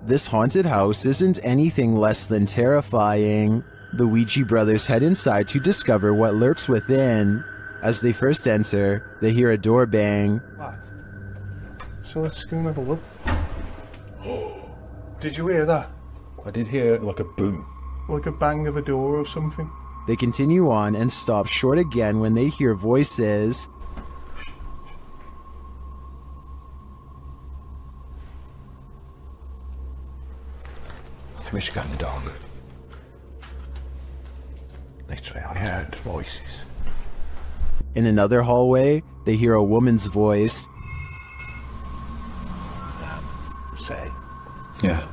This haunted house isn't anything less than terrifying. The Ouija brothers head inside to discover what lurks within. As they first enter, they hear a door bang. So let's go and have a look. Did you hear that? I did hear like a boom. Like a bang of a door or something. They continue on and stop short again when they hear voices. I think we should go in the dark. Literally, I heard voices. In another hallway, they hear a woman's voice. Say. Yeah.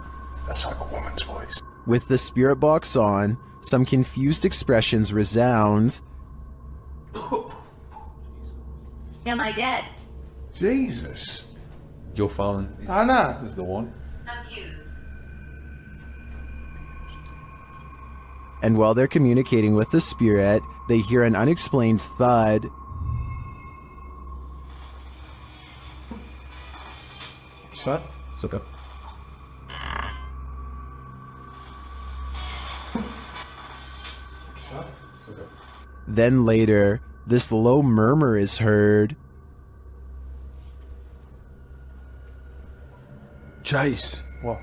That's like a woman's voice. With the spirit box on, some confused expressions resound. Am I dead? Jesus. Your phone Anna is the one. Abused. And while they're communicating with the spirit, they hear an unexplained thud. What's that? It's like a... What's that? Then later, this low murmur is heard. Chase. What?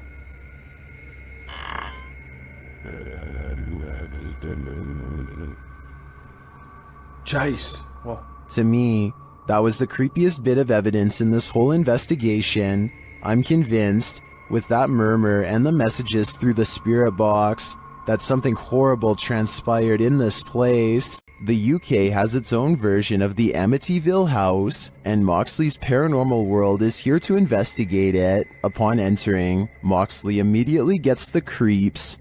Chase. What? To me, that was the creepiest bit of evidence in this whole investigation. I'm convinced, with that murmur and the messages through the spirit box, that something horrible transpired in this place. The UK has its own version of the Amityville house, and Moxley's paranormal world is here to investigate it. Upon entering, Moxley immediately gets the creeps.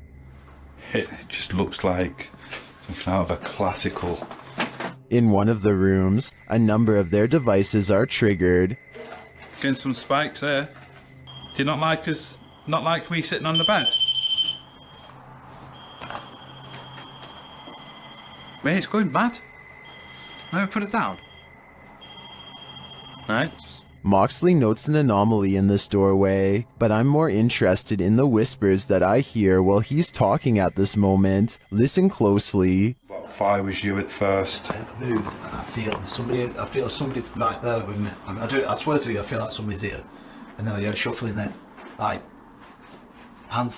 It just looks like something out of a classical. In one of the rooms, a number of their devices are triggered. Getting some spikes there. Do you not like us? Not like me sitting on the bed? Mate, it's going mad. Now put it down. Right. Moxley notes an anomaly in this doorway, but I'm more interested in the whispers that I hear while he's talking at this moment. Listen closely. Well, if I was you at first. I move and I feel somebody's right there with me. I swear to you, I feel like somebody's here. And then I hear shuffling then. Like, pants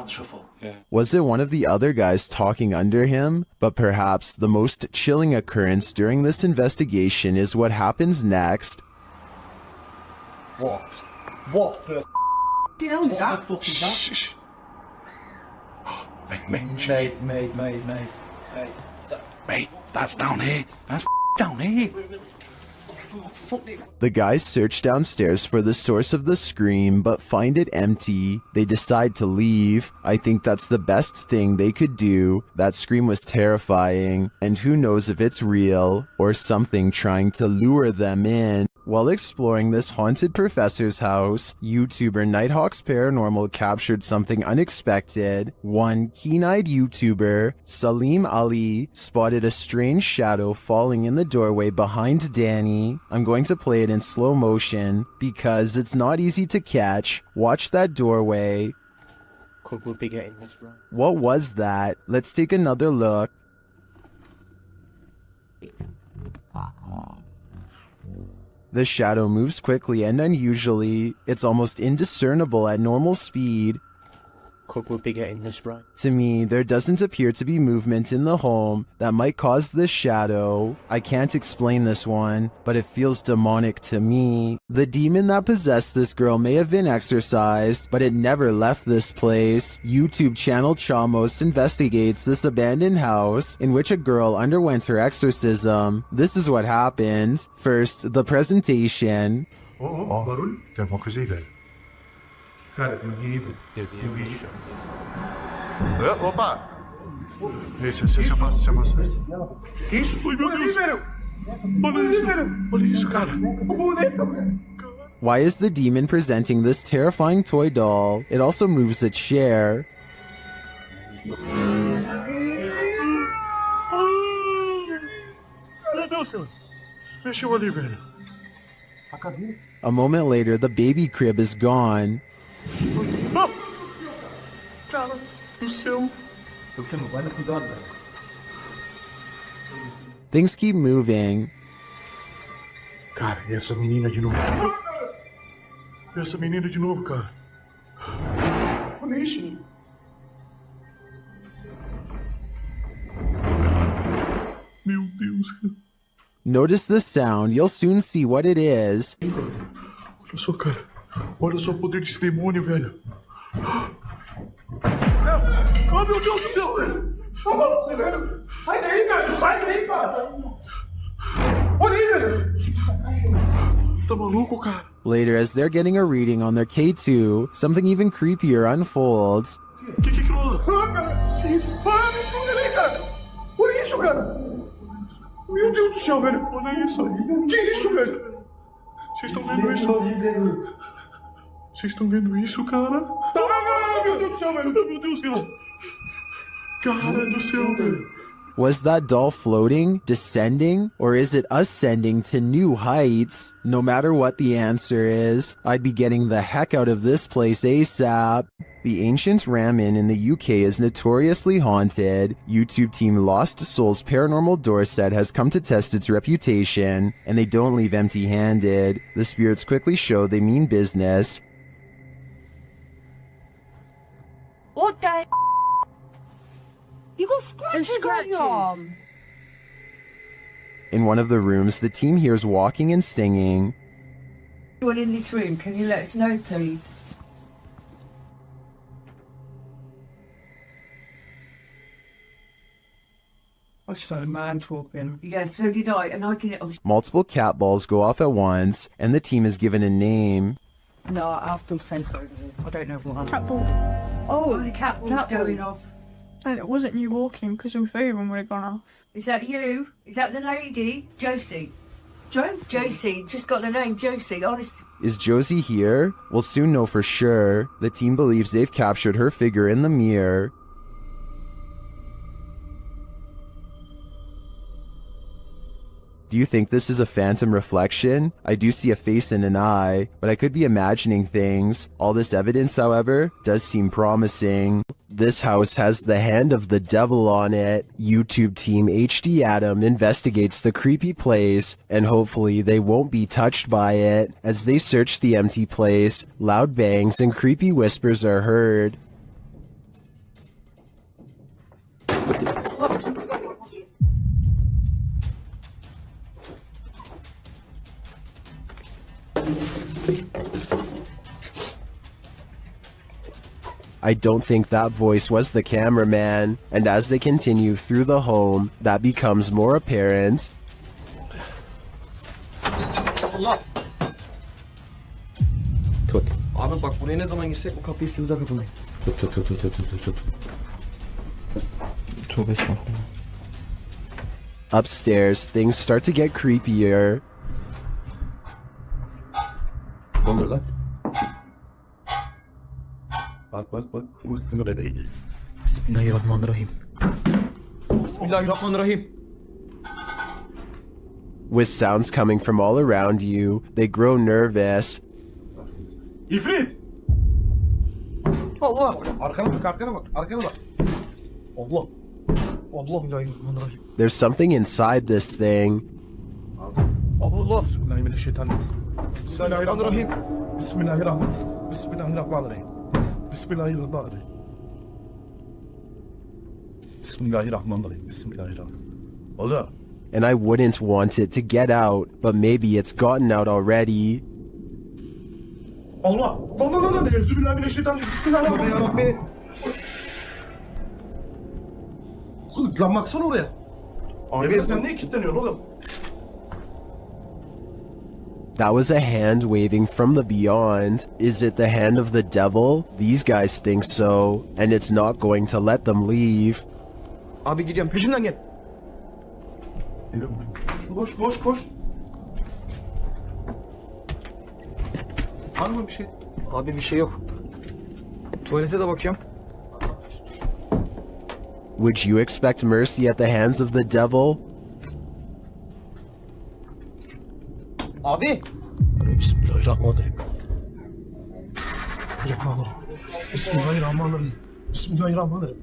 shuffle. Yeah. Was it one of the other guys talking under him? But perhaps the most chilling occurrence during this investigation is what happens next. What? What the hell is that? What the fuck is that? Shh. Mate, that's down here. That's down here. The guys search downstairs for the source of the scream, but find it empty. They decide to leave. I think that's the best thing they could do. That scream was terrifying, and who knows if it's real or something trying to lure them in. While exploring this haunted professor's house, YouTuber Nighthawk's Paranormal captured something unexpected. One keen-eyed YouTuber, Salim Ali, spotted a strange shadow falling in the doorway behind Danny. I'm going to play it in slow motion because it's not easy to catch. Watch that doorway. Could we be getting this right? What was that? Let's take another look. The shadow moves quickly and unusually. It's almost indiscernible at normal speed. Could we be getting this right? To me, there doesn't appear to be movement in the home that might cause this shadow. I can't explain this one, but it feels demonic to me. The demon that possessed this girl may have been exorcised, but it never left this place. YouTube channel Chamos investigates this abandoned house in which a girl underwent her exorcism. This is what happened. First, the presentation. Cara, eu vi. Opa! Você passa. Isso, meu Deus! Olha isso, cara! Why is the demon presenting this terrifying toy doll? It also moves a chair. Mexeu ali, velho. A moment later, the baby crib is gone. Oh! Cara do céu. Things keep moving. Cara, e essa menina de novo? Essa menina de novo, cara. Olha isso. Meu Deus, cara. Notice the sound, you'll soon see what it is. Olha só, cara. Olha só o poder desse demônio, velho. Oh, meu Deus do céu, velho. Tá maluco, velho. Sai daí, velho. Sai daí, cara. Olha aí, velho. Tá maluco, cara? Later, as they're getting a reading on their K2, something even creepier unfolds. Que rola? Ah, cara. Que isso? Ah, me fuga aí, cara. Olha isso, cara. Meu Deus do céu, velho. Olha isso. Que isso, velho? Vocês estão vendo isso? Vocês estão vendo isso, cara? Ah, meu Deus do céu, velho. Meu Deus, cara. Cara do céu, velho. Was that doll floating, descending, or is it ascending to new heights? No matter what the answer is, I'd be getting the heck out of this place ASAP. The ancient ramen in the UK is notoriously haunted. YouTube team Lost Souls Paranormal Door set has come to test its reputation, and they don't leave empty-handed. The spirits quickly show they mean business. What the? You got scratches on your arm. In one of the rooms, the team hears walking and singing. Anyone in this room, can you let us know, please? I saw a man talking. Yeah, so did I, and I can. Oh, Multiple cat balls go off at once, and the team is given a name. No, I've been sent over here. I don't know what. Cat ball. oh, the cat was going off. And it wasn't you walking because your phone would have gone off. Is that you? Is that the lady? Josie. Josie, just got the name Josie, honest. Is Josie here? We'll soon know for sure. The team believes they've captured her figure in the mirror. Do you think this is a phantom reflection? I do see a face and an eye, but I could be imagining things. All this evidence, however, does seem promising. This house has the hand of the devil on it. YouTube team HD Adam investigates the creepy place, and hopefully they won't be touched by it. As they search the empty place, loud bangs and creepy whispers are heard. I don't think that voice was the cameraman, and as they continue through the home, that becomes more apparent. Allah! Tut. Abi bak buraya ne zaman girsek bu kapıyı üstümüze kapamayın. Tut. Tövbe estağfurullah. Upstairs, things start to get creepier. Ne oluyor lan? Bak. Bismillahirrahmanirrahim. Bismillahirrahmanirrahim. With sounds coming from all around you, they grow nervous. İfrit! Allah! Arkana bak. Allah! Bismillahirrahmanirrahim. There's something inside this thing. Allah! Bismillahirrahmanirrahim. Bismillahirrahmanirrahim. Bismillahirrahmanirrahim. Bismillahirrahmanirrahim. Ola. And I wouldn't want it to get out, but maybe it's gotten out already. Allah. Allah. Bismillahirrahmanirrahim. Bismillahirrahmanirrahim. Lan baksana oraya. Abi sen niye kilitleniyorsun oğlum? That was a hand waving from the beyond. Is it the hand of the devil? These guys think so, and it's not going to let them leave. Abi gidiyorum peşimden gel. Koş. Var mı bir şey? Abi bir şey yok. Tuvalete de bakıyorum. Would you expect mercy at the hands of the devil? Abi! Bismillahirrahmanirrahim. Bismillahirrahmanirrahim. Bismillahirrahmanirrahim.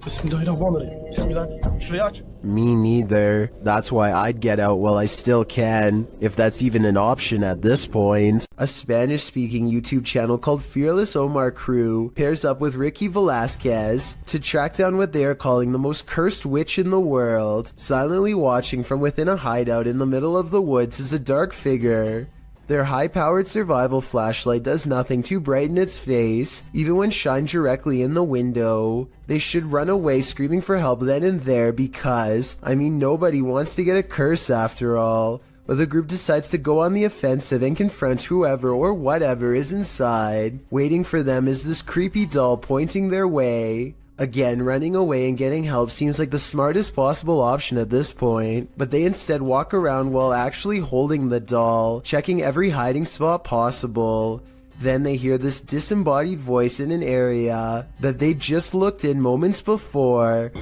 Bismillahirrahmanirrahim. Bismillah. Şurayı aç. Me neither. That's why I'd get out while I still can, if that's even an option at this point. A Spanish-speaking YouTube channel called Fearless Omar Crew pairs up with Ricky Velasquez to track down what they are calling the most cursed witch in the world. Silently watching from within a hideout in the middle of the woods is a dark figure. Their high-powered survival flashlight does nothing to brighten its face, even when shined directly in the window. They should run away screaming for help then and there because, I mean, nobody wants to get a curse after all. But the group decides to go on the offensive and confront whoever or whatever is inside. Waiting for them is this creepy doll pointing their way. Again, running away and getting help seems like the smartest possible option at this point, but they instead walk around while actually holding the doll, checking every hiding spot possible. Then they hear this disembodied voice in an area that they just looked in moments before.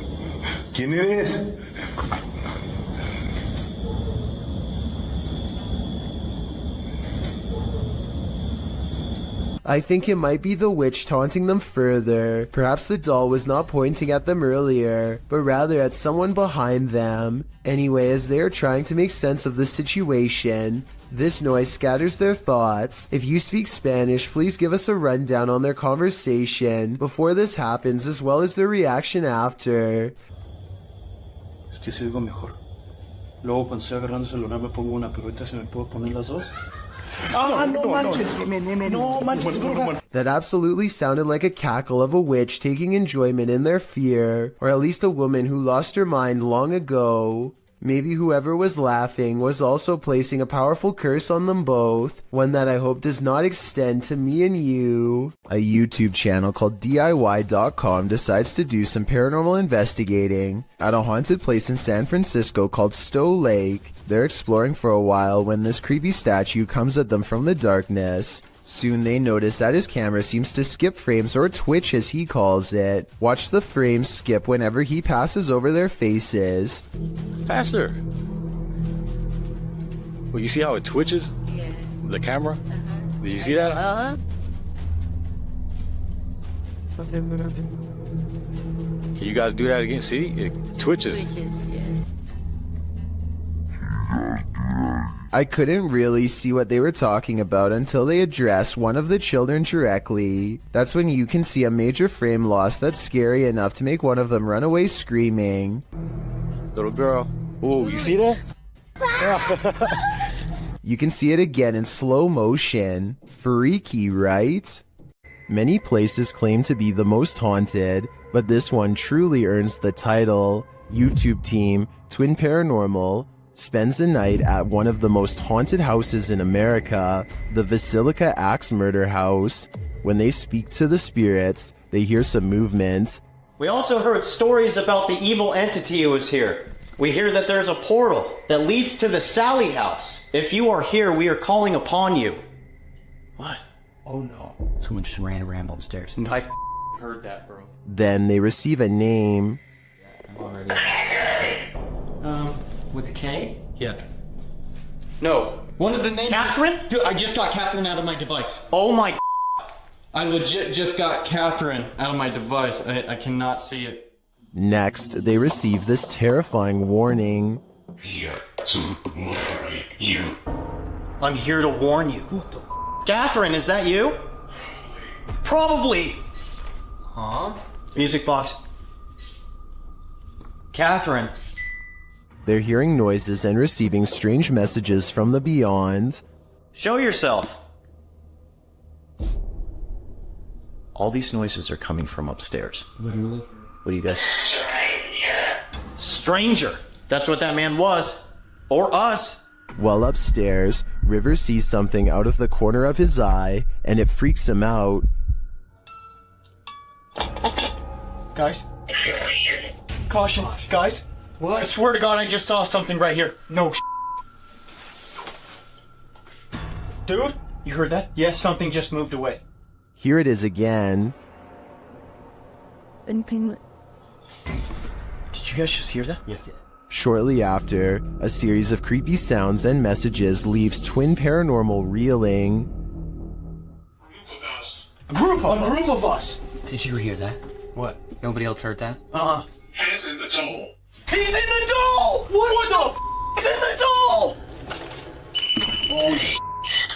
¿Quién eres? I think it might be the witch taunting them further. Perhaps the doll was not pointing at them earlier, but rather at someone behind them. Anyway, as they are trying to make sense of the situation, this noise scatters their thoughts. If you speak Spanish, please give us a rundown on their conversation before this happens, as well as their reaction after. Es que se oigo mejor. Luego cuando estoy agarrando el celular me pongo una, pero ahorita se me puedo poner las dos. That absolutely sounded like a cackle of a witch taking enjoyment in their fear, or at least a woman who lost her mind long ago. Maybe whoever was laughing was also placing a powerful curse on them both, one that I hope does not extend to me and you. A YouTube channel called DIY.com decides to do some paranormal investigating at a haunted place in San Francisco called Stowe Lake. They're exploring for a while when this creepy statue comes at them from the darkness. Soon they notice that his camera seems to skip frames, or twitch as he calls it. Watch the frames skip whenever he passes over their faces. Faster! Well, you see how it twitches? Yeah. The camera? Do you see that? Can you guys do that again? See? It twitches. Yeah. I couldn't really see what they were talking about until they address one of the children directly. That's when you can see a major frame loss that's scary enough to make one of them run away screaming. Little girl. Ooh, you see that? You can see it again in slow motion. Freaky, right? Many places claim to be the most haunted, but this one truly earns the title. YouTube team, Twin Paranormal, spends the night at one of the most haunted houses in America, the Basilica Axe Murder House. When they speak to the spirits, they hear some movement. We also heard stories about the evil entity who was here. We hear that there's a portal that leads to the Sally house. If you are here, we are calling upon you. What? Oh no. Someone just ran around upstairs. No, I heard that, bro. Then they receive a name. I'm already... with a K? Yeah. No. One of the names... Catherine? Dude, I just got Catherine out of my device. Oh my... I legit just got Catherine out of my device. I cannot see it. Next, they receive this terrifying warning. I'm here to warn you. Catherine, is that you? Probably. Huh? Music box. Catherine. They're hearing noises and receiving strange messages from the beyond. Show yourself. All these noises are coming from upstairs. Literally? What do you guys... Stranger! That's what that man was. Or us. While upstairs, River sees something out of the corner of his eye, and it freaks him out. Guys? Caution, guys. What? I swear to God, I just saw something right here. No Dude, you heard that? Yes, something just moved away. Here it is again. Did you guys just hear that? Yeah. Shortly after, a series of creepy sounds and messages leaves Twin Paranormal reeling. A group of us! Did you hear that? What? Nobody else heard that? He's in the doll. He's in the doll! What the He's in the doll! Oh,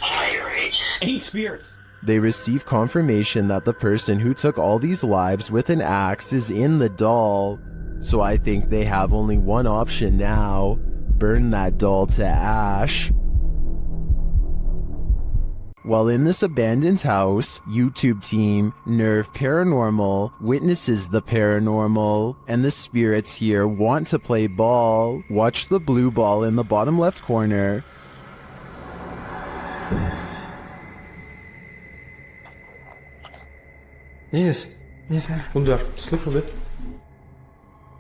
I hear it. 8 spirits. They receive confirmation that the person who took all these lives with an axe is in the doll. So I think they have only one option now: burn that doll to ash. While in this abandoned house, YouTube team Nerve Paranormal witnesses the paranormal, and the spirits here want to play ball. Watch the blue ball in the bottom left corner. Yes. Yes. Kom daar. Slip van dit.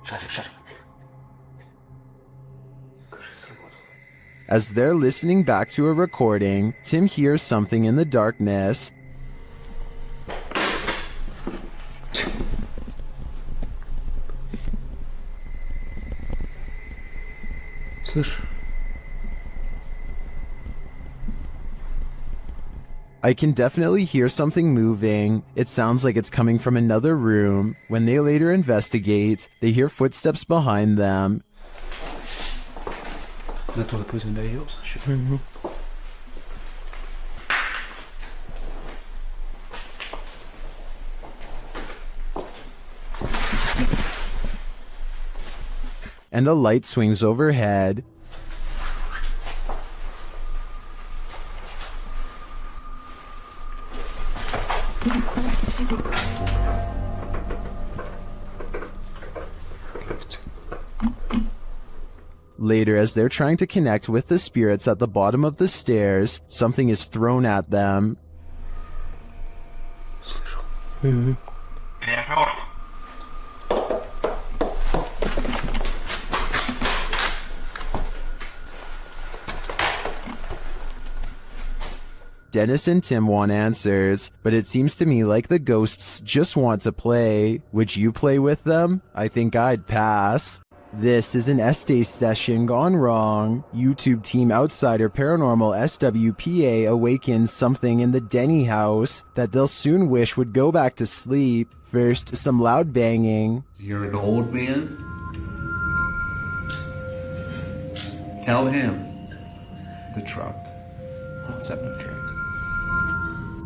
Shut it. As they're listening back to a recording, Tim hears something in the darkness. Слышь. I can definitely hear something moving. It sounds like it's coming from another room. When they later investigate, they hear footsteps behind them. Net wat ik put in de heels. And a light swings overhead. Later, as they're trying to connect with the spirits at the bottom of the stairs, something is thrown at them. Dennis and Tim want answers, but it seems to me like the ghosts just want to play. Would you play with them? I think I'd pass. This is an Estes session gone wrong. YouTube team Outsider Paranormal SWPA awakens something in the Denny house that they'll soon wish would go back to sleep. First, some loud banging. You're an old man? Tell him. The truck. What's up, no truck?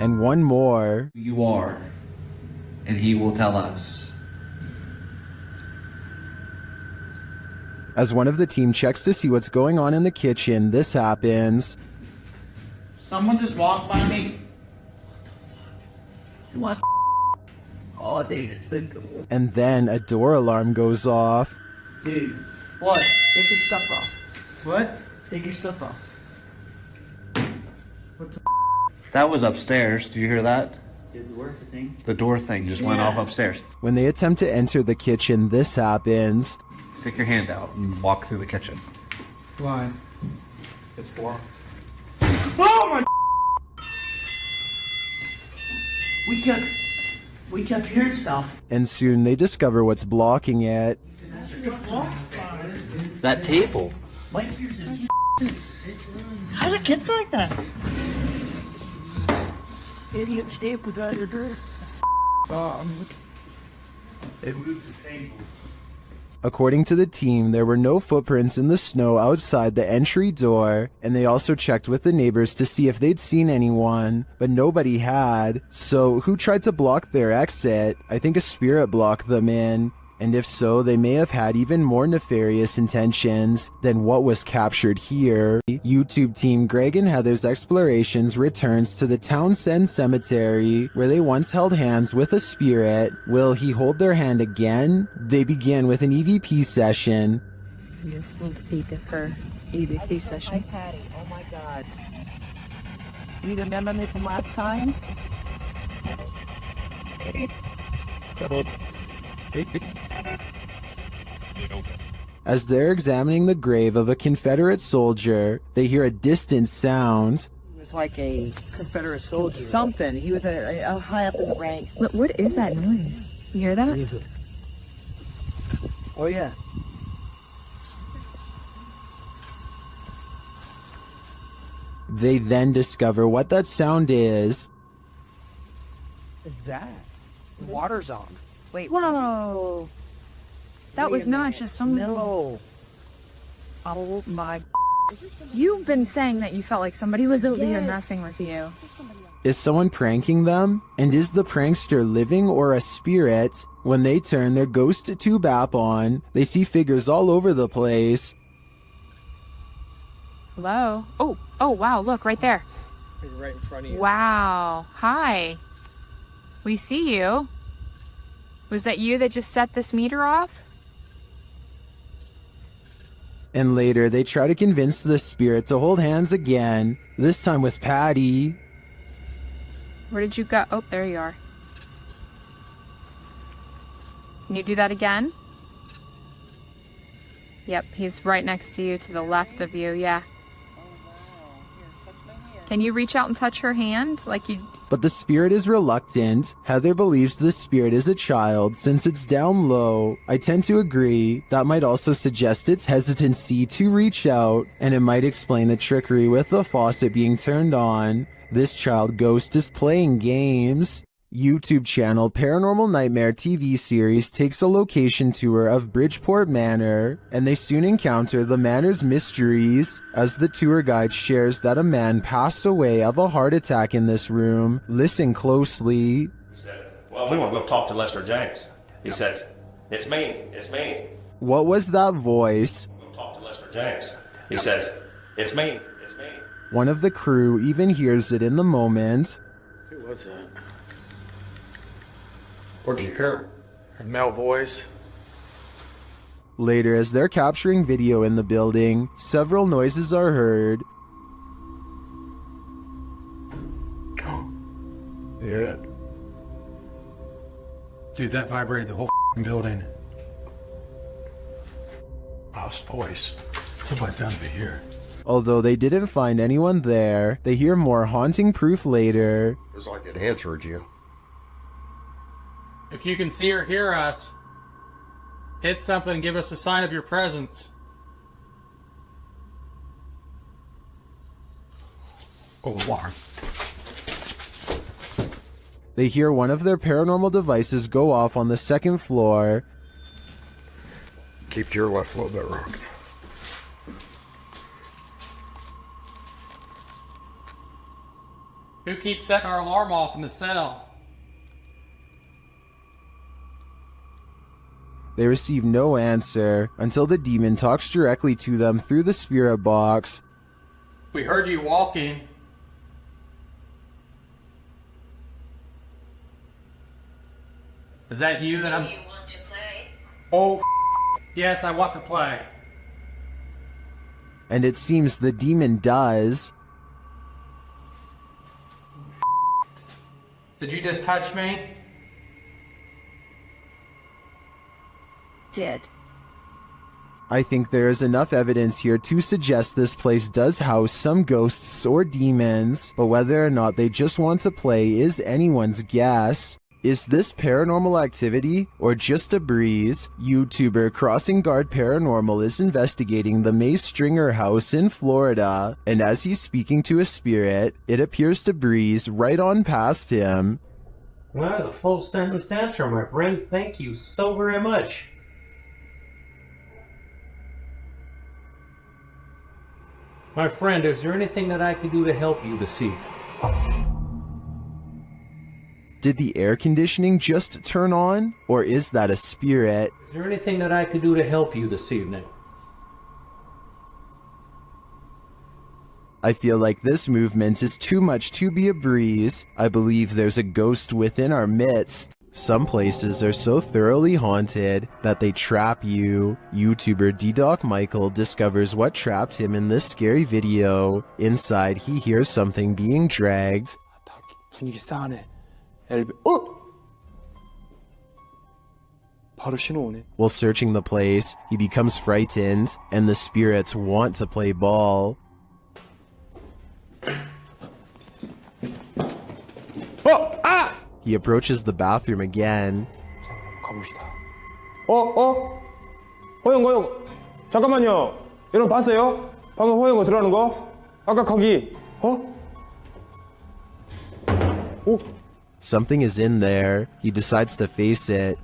And one more. Who you are. And he will tell us. As one of the team checks to see what's going on in the kitchen, this happens. Someone just walked by me. What? Oh, dude, it's uncomfortable. And then a door alarm goes off. Dude. What? Take your stuff off. What? Take your stuff off. What the That was upstairs. Do you hear that? Did the work thing? The door thing just went off upstairs. When they attempt to enter the kitchen, this happens. Stick your hand out and walk through the kitchen. Why? It's blocked. Oh my! We kept hearing stuff. And soon they discover what's blocking it. That table. What? How did it get like that? Idiot stapled out your door. It moved the table. According to the team, there were no footprints in the snow outside the entry door, and they also checked with the neighbors to see if they'd seen anyone, but nobody had. So who tried to block their exit? I think a spirit blocked them in. And if so, they may have had even more nefarious intentions than what was captured here. YouTube team Greg and Heather's Explorations returns to the Townsend Cemetery, where they once held hands with a spirit. Will he hold their hand again? They begin with an EVP session. A sneak peek of her EVP session. Hi, Patty. Oh my God. You remember me from last time? As they're examining the grave of a Confederate soldier, they hear a distant sound. He was like a Confederate soldier. Something. He was a high up in the ranks. But what is that noise? You hear that? Oh yeah. They then discover what that sound is. What's that? The water's on. Wait. Whoa. That was nice. Just some No. Oh my. You've been saying that you felt like somebody was over here messing with you. Is someone pranking them? And is the prankster living or a spirit? When they turn their ghost tube app on, they see figures all over the place. Hello? Oh, wow, look, right there. Right in front of you. Wow. Hi. We see you. Was that you that just set this meter off? And later, they try to convince the spirit to hold hands again, this time with Patty. Where did you go? Oh, there you are. Can you do that again? Yep, he's right next to you, to the left of you, yeah. Can you reach out and touch her hand like you... But the spirit is reluctant. Heather believes the spirit is a child since it's down low. I tend to agree. That might also suggest its hesitancy to reach out, and it might explain the trickery with the faucet being turned on. This child ghost is playing games. YouTube channel Paranormal Nightmare TV series takes a location tour of Bridgeport Manor, and they soon encounter the manor's mysteries as the tour guide shares that a man passed away of a heart attack in this room. Listen closely. He said, well, we want to go talk to Lester James. He says, it's me. What was that voice? We'll talk to Lester James. He says, it's me. One of the crew even hears it in the moment. Who was that? What did you hear? A male voice. Later, as they're capturing video in the building, several noises are heard. Yeah. Dude, that vibrated the whole building. Lost voice. Somebody's bound to be here. Although they didn't find anyone there, they hear more haunting proof later. It's like it answered you. If you can see or hear us, hit something and give us a sign of your presence. Alarm. They hear one of their paranormal devices go off on the second floor. Keep to your left a little bit, Rock. Who keeps setting our alarm off in the cell? They receive no answer until the demon talks directly to them through the spirit box. We heard you walking. Is that you that I'm... Do you want to play? Oh, yes, I want to play. And it seems the demon does. Did you just touch me? Did. I think there is enough evidence here to suggest this place does house some ghosts or demons, but whether or not they just want to play is anyone's guess. Is this paranormal activity or just a breeze? YouTuber Crossing Guard Paranormal is investigating the May Stringer house in Florida, and as he's speaking to a spirit, it appears to breeze right on past him. Well, that was a full sentence answer, my friend. Thank you so very much. My friend, is there anything that I can do to help you this evening? Did the air conditioning just turn on, or is that a spirit? Is there anything that I can do to help you this evening? I feel like this movement is too much to be a breeze. I believe there's a ghost within our midst. Some places are so thoroughly haunted that they trap you. YouTuber D-Doc Michael discovers what trapped him in this scary video. Inside, he hears something being dragged. 분위기 싸하네. 바로 신호 오네. While searching the place, he becomes frightened, and the spirits want to play ball. He approaches the bathroom again. 가봅시다. 호영. 잠깐만요. 여러분 봤어요? 방금 호영 들어가는 거? 아까 거기. Something is in there. He decides to face it.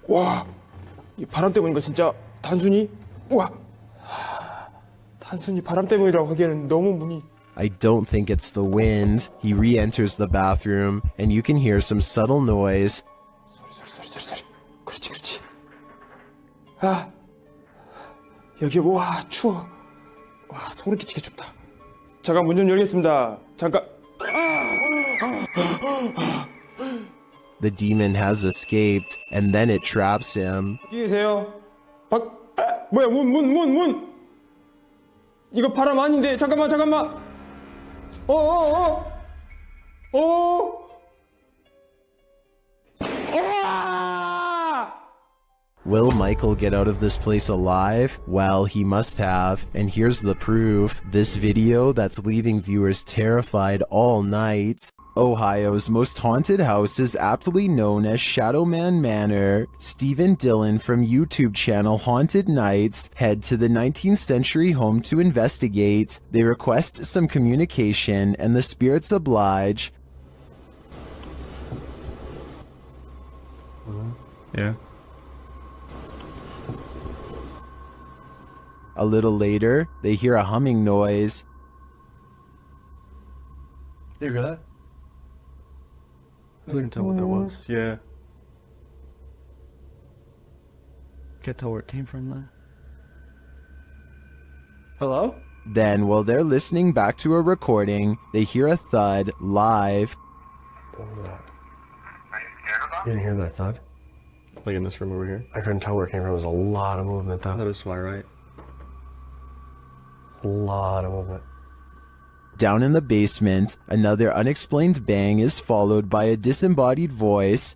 와, 이 바람 때문인가 진짜 단순히 와, 단순히 바람 때문이라고 하기에는 너무 문이. I don't think it's the wind. He re-enters the bathroom, and you can hear some subtle noise. 소리. 그렇지. 아, 여기 와 추워. 와 소름 끼치게 춥다. 잠깐 문 좀 열겠습니다. 잠깐. The demon has escaped, and then it traps him. 어디 계세요? 뭐야 문. 이거 바람 아닌데 잠깐만. Will Michael get out of this place alive? Well, he must have, and here's the proof. This video that's leaving viewers terrified all night. Ohio's most haunted house is aptly known as Shadowman Manor. Stephen Dillon from YouTube channel Haunted Nights head to the 19th century home to investigate. They request some communication, and the spirits oblige. Yeah. A little later, they hear a humming noise. You hear that? I couldn't tell what that was. Yeah. Can't tell where it came from though. Hello? Then, while they're listening back to a recording, they hear a thud live. What was that? You didn't hear that thud? Like in this room over here? I couldn't tell where it came from. There was a lot of movement though. That is why, right? A lot of movement. Down in the basement, another unexplained bang is followed by a disembodied voice.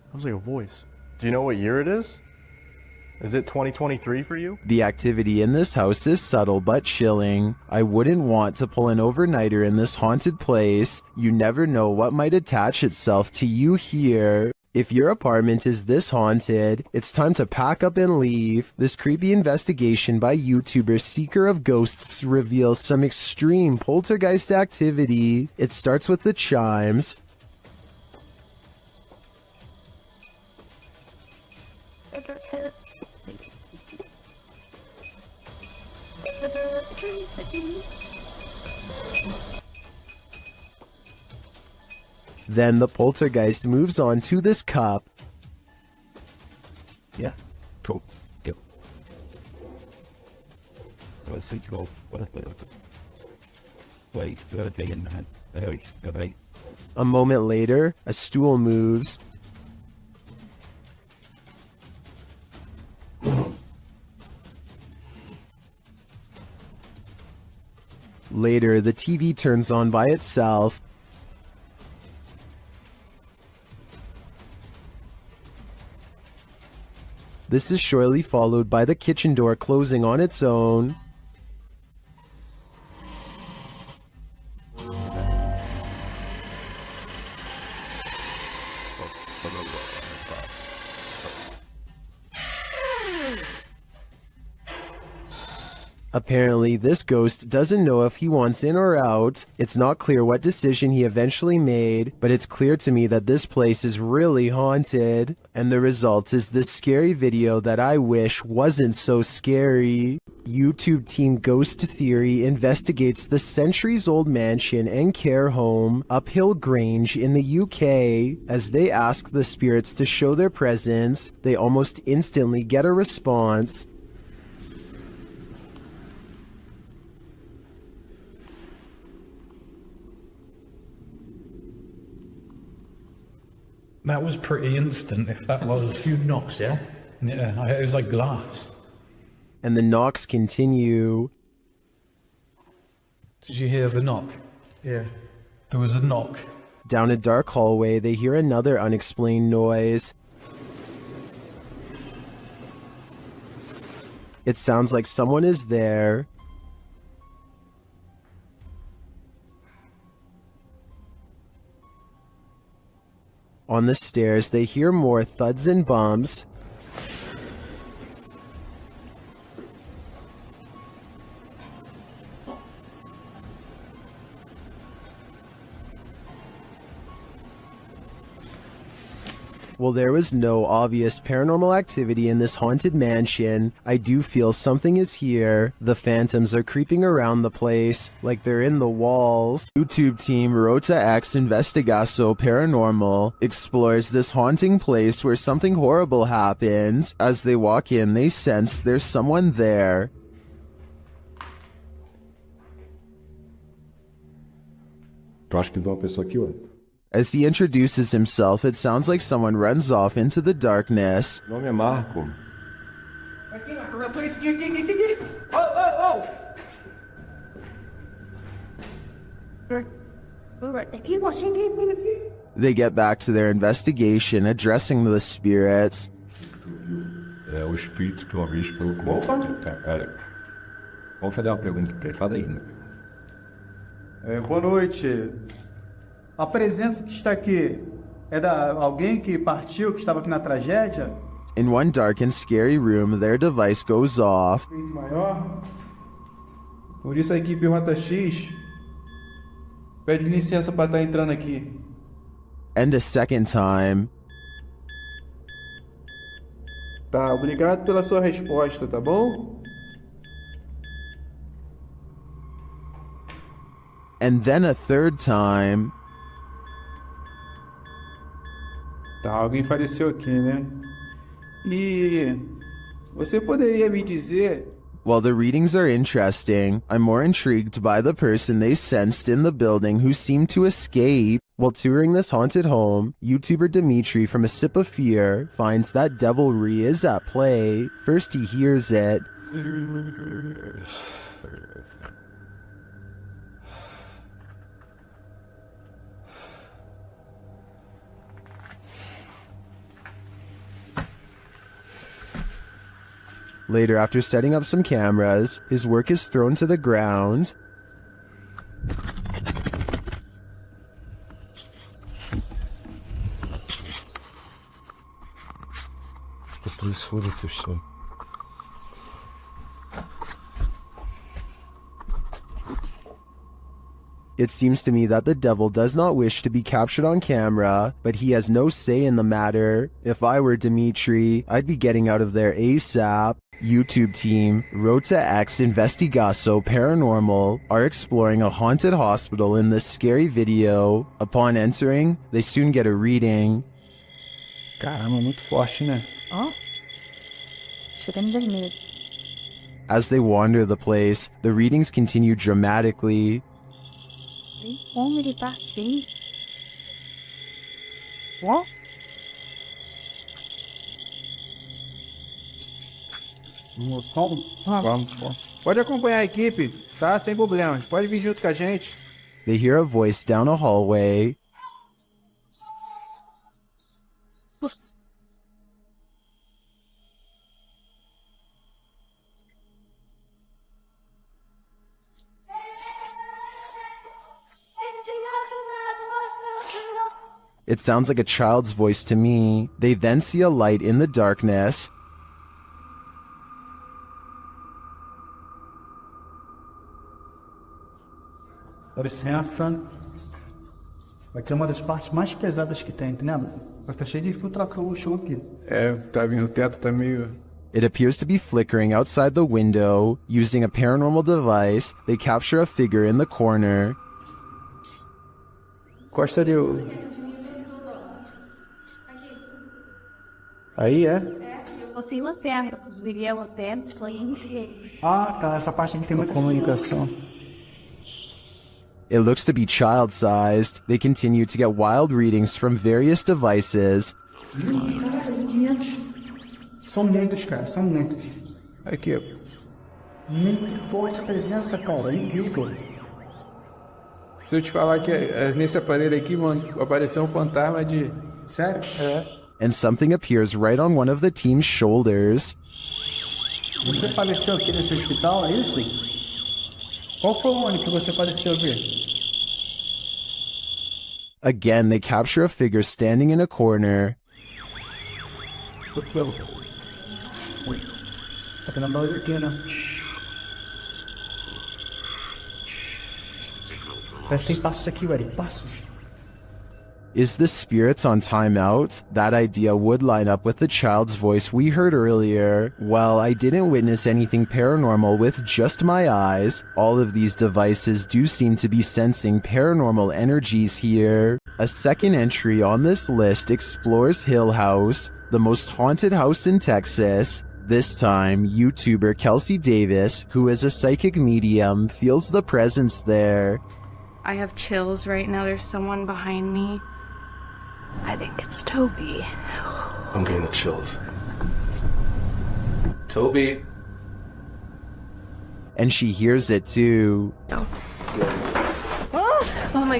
That was like a voice. Do you know what year it is? Is it 2023 for you? The activity in this house is subtle but chilling. I wouldn't want to pull an overnighter in this haunted place. You never know what might attach itself to you here. If your apartment is this haunted, it's time to pack up and leave. This creepy investigation by YouTuber Seeker of Ghosts reveals some extreme poltergeist activity. It starts with the chimes. Then the poltergeist moves on to this cup. Yeah. Cool. Yep. Let's see. Go. Wait. A moment later, a stool moves. Later, the TV turns on by itself. This is shortly followed by the kitchen door closing on its own. Apparently, this ghost doesn't know if he wants in or out. It's not clear what decision he eventually made, but it's clear to me that this place is really haunted. And the result is this scary video that I wish wasn't so scary. YouTube team Ghost Theory investigates the centuries-old mansion and care home, Uphill Grange in the UK. As they ask the spirits to show their presence, they almost instantly get a response. That was pretty instant, if that was... A few knocks, yeah? Yeah, it was like glass. And the knocks continue. Did you hear the knock? Yeah. There was a knock. Down a dark hallway, they hear another unexplained noise. It sounds like someone is there. On the stairs, they hear more thuds and bumps. While there was no obvious paranormal activity in this haunted mansion, I do feel something is here. The phantoms are creeping around the place, like they're in the walls. YouTube team Rota X Investigaso Paranormal explores this haunting place where something horrible happens. As they walk in, they sense there's someone there. Tu acha que tem uma pessoa aqui, ué? As he introduces himself, it sounds like someone runs off into the darkness. Meu nome é Marco. They get back to their investigation, addressing the spirits. É o espírito que uma vez falou com... Opa! Pera. Vamos fazer uma pergunta pra ele. Fala aí, né? Boa noite. A presença que está aqui é da alguém que partiu, que estava aqui na tragédia? In one dark and scary room, their device goes off. Maior. Por isso a equipe Rota X pede licença para estar entrando aqui. And a second time. Tá, obrigado pela sua resposta, tá bom? And then a third time. Tá, alguém faleceu aqui, né? E você poderia me dizer... While the readings are interesting, I'm more intrigued by the person they sensed in the building who seemed to escape. While touring this haunted home, YouTuber Dimitri from A Sip of Fear finds that devilry is at play. First he hears it. Later, after setting up some cameras, his work is thrown to the ground. Что происходит и все? It seems to me that the devil does not wish to be captured on camera, but he has no say in the matter. If I were Dimitri, I'd be getting out of there ASAP. YouTube team Rota X Investigaso Paranormal are exploring a haunted hospital in this scary video. Upon entering, they soon get a reading. Caramba, muito forte, né? Oh. Chegamos dormir. As they wander the place, the readings continue dramatically. Tem como ele tá assim? Ó. Vamos. Pode acompanhar a equipe, tá? Sem problemas. Pode vir junto com a gente. They hear a voice down a hallway. It sounds like a child's voice to me. They then see a light in the darkness. Dá licença. Vai ser uma das partes mais pesadas que tem, entendeu? Vai estar cheio de infiltração o chão aqui. Tá vindo, o teto tá meio... It appears to be flickering outside the window. Using a paranormal device, they capture a figure in the corner. Costa ali, Aí é? Eu consigo lanterna, conseguiria lanterna, explain. Ah, tá. Essa parte aqui tem muita comunicação. It looks to be child-sized. They continue to get wild readings from various devices. São muitos, cara. São muitos. Aqui, ó. Muito forte a presença, cara. É incrível. Se eu te falar que nesse aparelho aqui, mano, apareceu um fantasma de... Sério? And something appears right on one of the team's shoulders. Você faleceu aqui nesse hospital, é isso? Qual foi o ano que você faleceu aqui? Again, they capture a figure standing in a corner. Tá tendo barulho aqui, né? Parece que tem passos aqui, Eric. Passos. Is the spirit on timeout? That idea would line up with the child's voice we heard earlier. Well, I didn't witness anything paranormal with just my eyes. All of these devices do seem to be sensing paranormal energies here. A second entry on this list explores Hill House, the most haunted house in Texas. This time, YouTuber Kelsey Davis, who is a psychic medium, feels the presence there. I have chills right now. There's someone behind me. I think it's Toby. I'm getting the chills. Toby. And she hears it too. Oh my.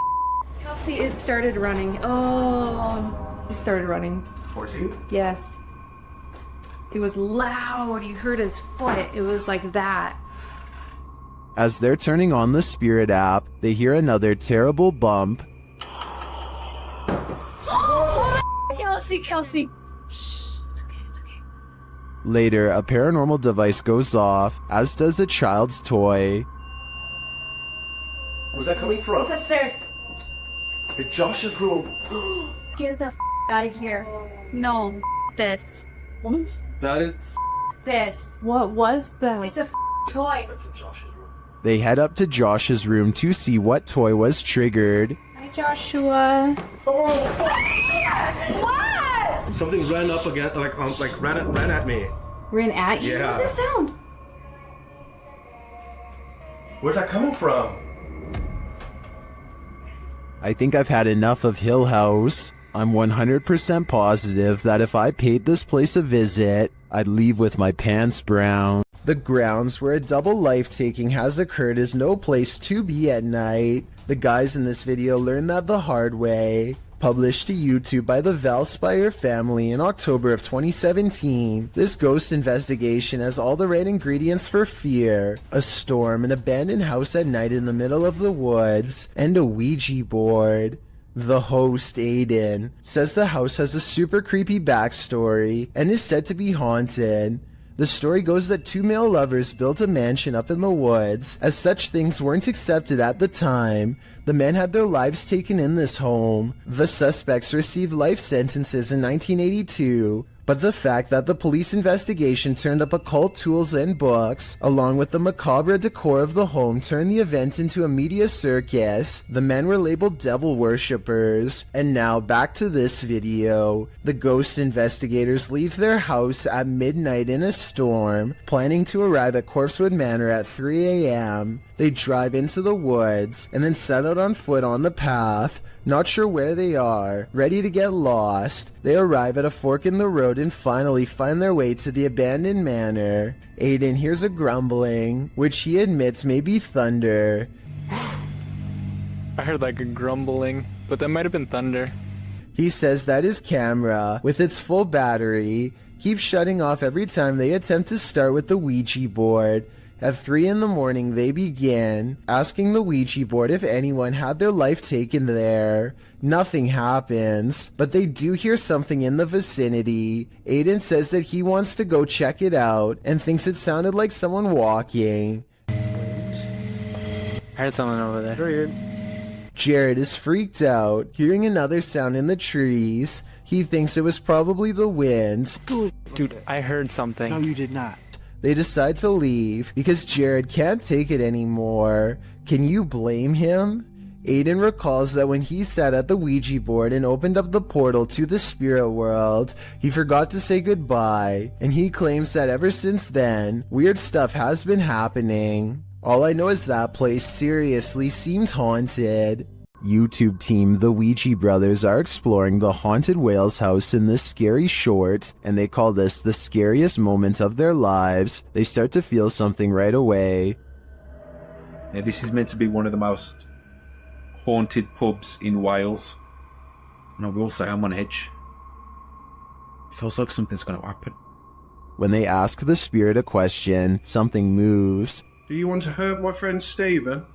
Kelsey, it started running. Oh, he started running. 14? Yes. It was loud. You heard his foot. It was like that. As they're turning on the Spirit app, they hear another terrible bump. Kelsey. Later, a paranormal device goes off, as does a child's toy. Where's that coming from? It's upstairs. It's Josh's room. Get the out of here. No, this. What? That is. This. What was that? It's a toy. That's in Josh's room. They head up to Josh's room to see what toy was triggered. Hi, Joshua. What? Something ran up again, ran at me. Ran at you? Yeah. What's that sound? Where's that coming from? I think I've had enough of Hill House. I'm 100% positive that if I paid this place a visit, I'd leave with my pants brown. The grounds where a double life-taking has occurred is no place to be at night. The guys in this video learned that the hard way. Published to YouTube by the Valspire family in October of 2017, this ghost investigation has all the right ingredients for fear. A storm, an abandoned house at night in the middle of the woods, and a Ouija board. The host, Aiden, says the house has a super creepy backstory and is said to be haunted. The story goes that two male lovers built a mansion up in the woods, as such things weren't accepted at the time. The men had their lives taken in this home. The suspects received life sentences in 1982, but the fact that the police investigation turned up occult tools and books, along with the macabre decor of the home, turned the event into a media circus. The men were labeled devil worshippers. And now back to this video. The ghost investigators leave their house at midnight in a storm, planning to arrive at Corpsewood Manor at 3 a.m. They drive into the woods, and then set out on foot on the path. Not sure where they are, ready to get lost. They arrive at a fork in the road and finally find their way to the abandoned manor. Aiden hears a grumbling, which he admits may be thunder. I heard like a grumbling, but that might have been thunder. He says that his camera, with its full battery, keeps shutting off every time they attempt to start with the Ouija board. At 3 in the morning, they begin asking the Ouija board if anyone had their life taken there. Nothing happens, but they do hear something in the vicinity. Aiden says that he wants to go check it out and thinks it sounded like someone walking. I heard someone over there. Jared is freaked out, hearing another sound in the trees. He thinks it was probably the wind. Dude, I heard something. No, you did not. They decide to leave because Jared can't take it anymore. Can you blame him? Aiden recalls that when he sat at the Ouija board and opened up the portal to the spirit world, he forgot to say goodbye, and he claims that ever since then, weird stuff has been happening. All I know is that place seriously seemed haunted. YouTube team The Ouija Brothers are exploring the haunted Wales house in this scary short, and they call this the scariest moment of their lives. They start to feel something right away. Now, this is meant to be one of the most haunted pubs in Wales, and I will say I'm on edge. It feels like something's going to happen. When they ask the spirit a question, something moves. Do you want to hurt my friend Stephen?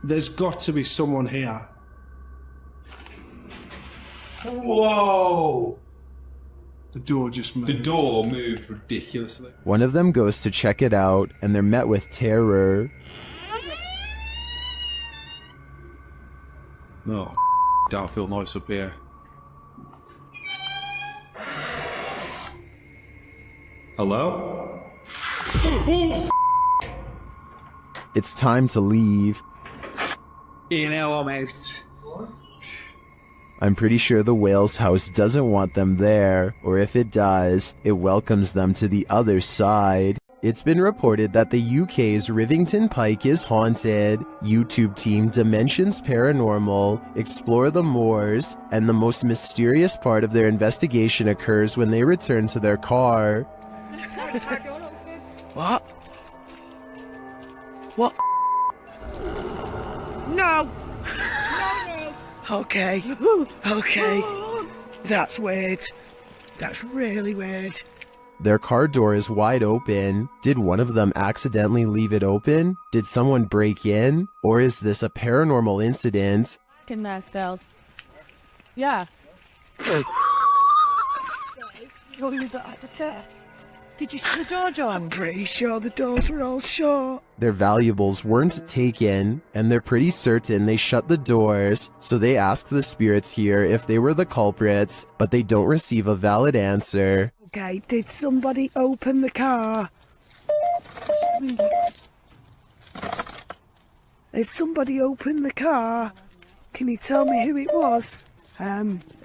There's got to be someone here. Whoa! The door just moved. The door moved ridiculously. One of them goes to check it out, and they're met with terror. No, don't feel nice up here. Hello? It's time to leave. You know I'm out. I'm pretty sure the whale's house doesn't want them there, or if it does, it welcomes them to the other side. It's been reported that the UK's Rivington Pike is haunted. YouTube team Dimensions Paranormal explore the moors, and the most mysterious part of their investigation occurs when they return to their car. What? What? No! Okay. Okay. That's weird. That's really weird. Their car door is wide open. Did one of them accidentally leave it open? Did someone break in? Or is this a paranormal incident? In there, Styles. Yeah. Did you see the door, John? I'm pretty sure the doors were all shut. Their valuables weren't taken, and they're pretty certain they shut the doors, so they ask the spirits here if they were the culprits, but they don't receive a valid answer. Okay, did somebody open the car? Has somebody opened the car? Can you tell me who it was?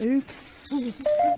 Oops.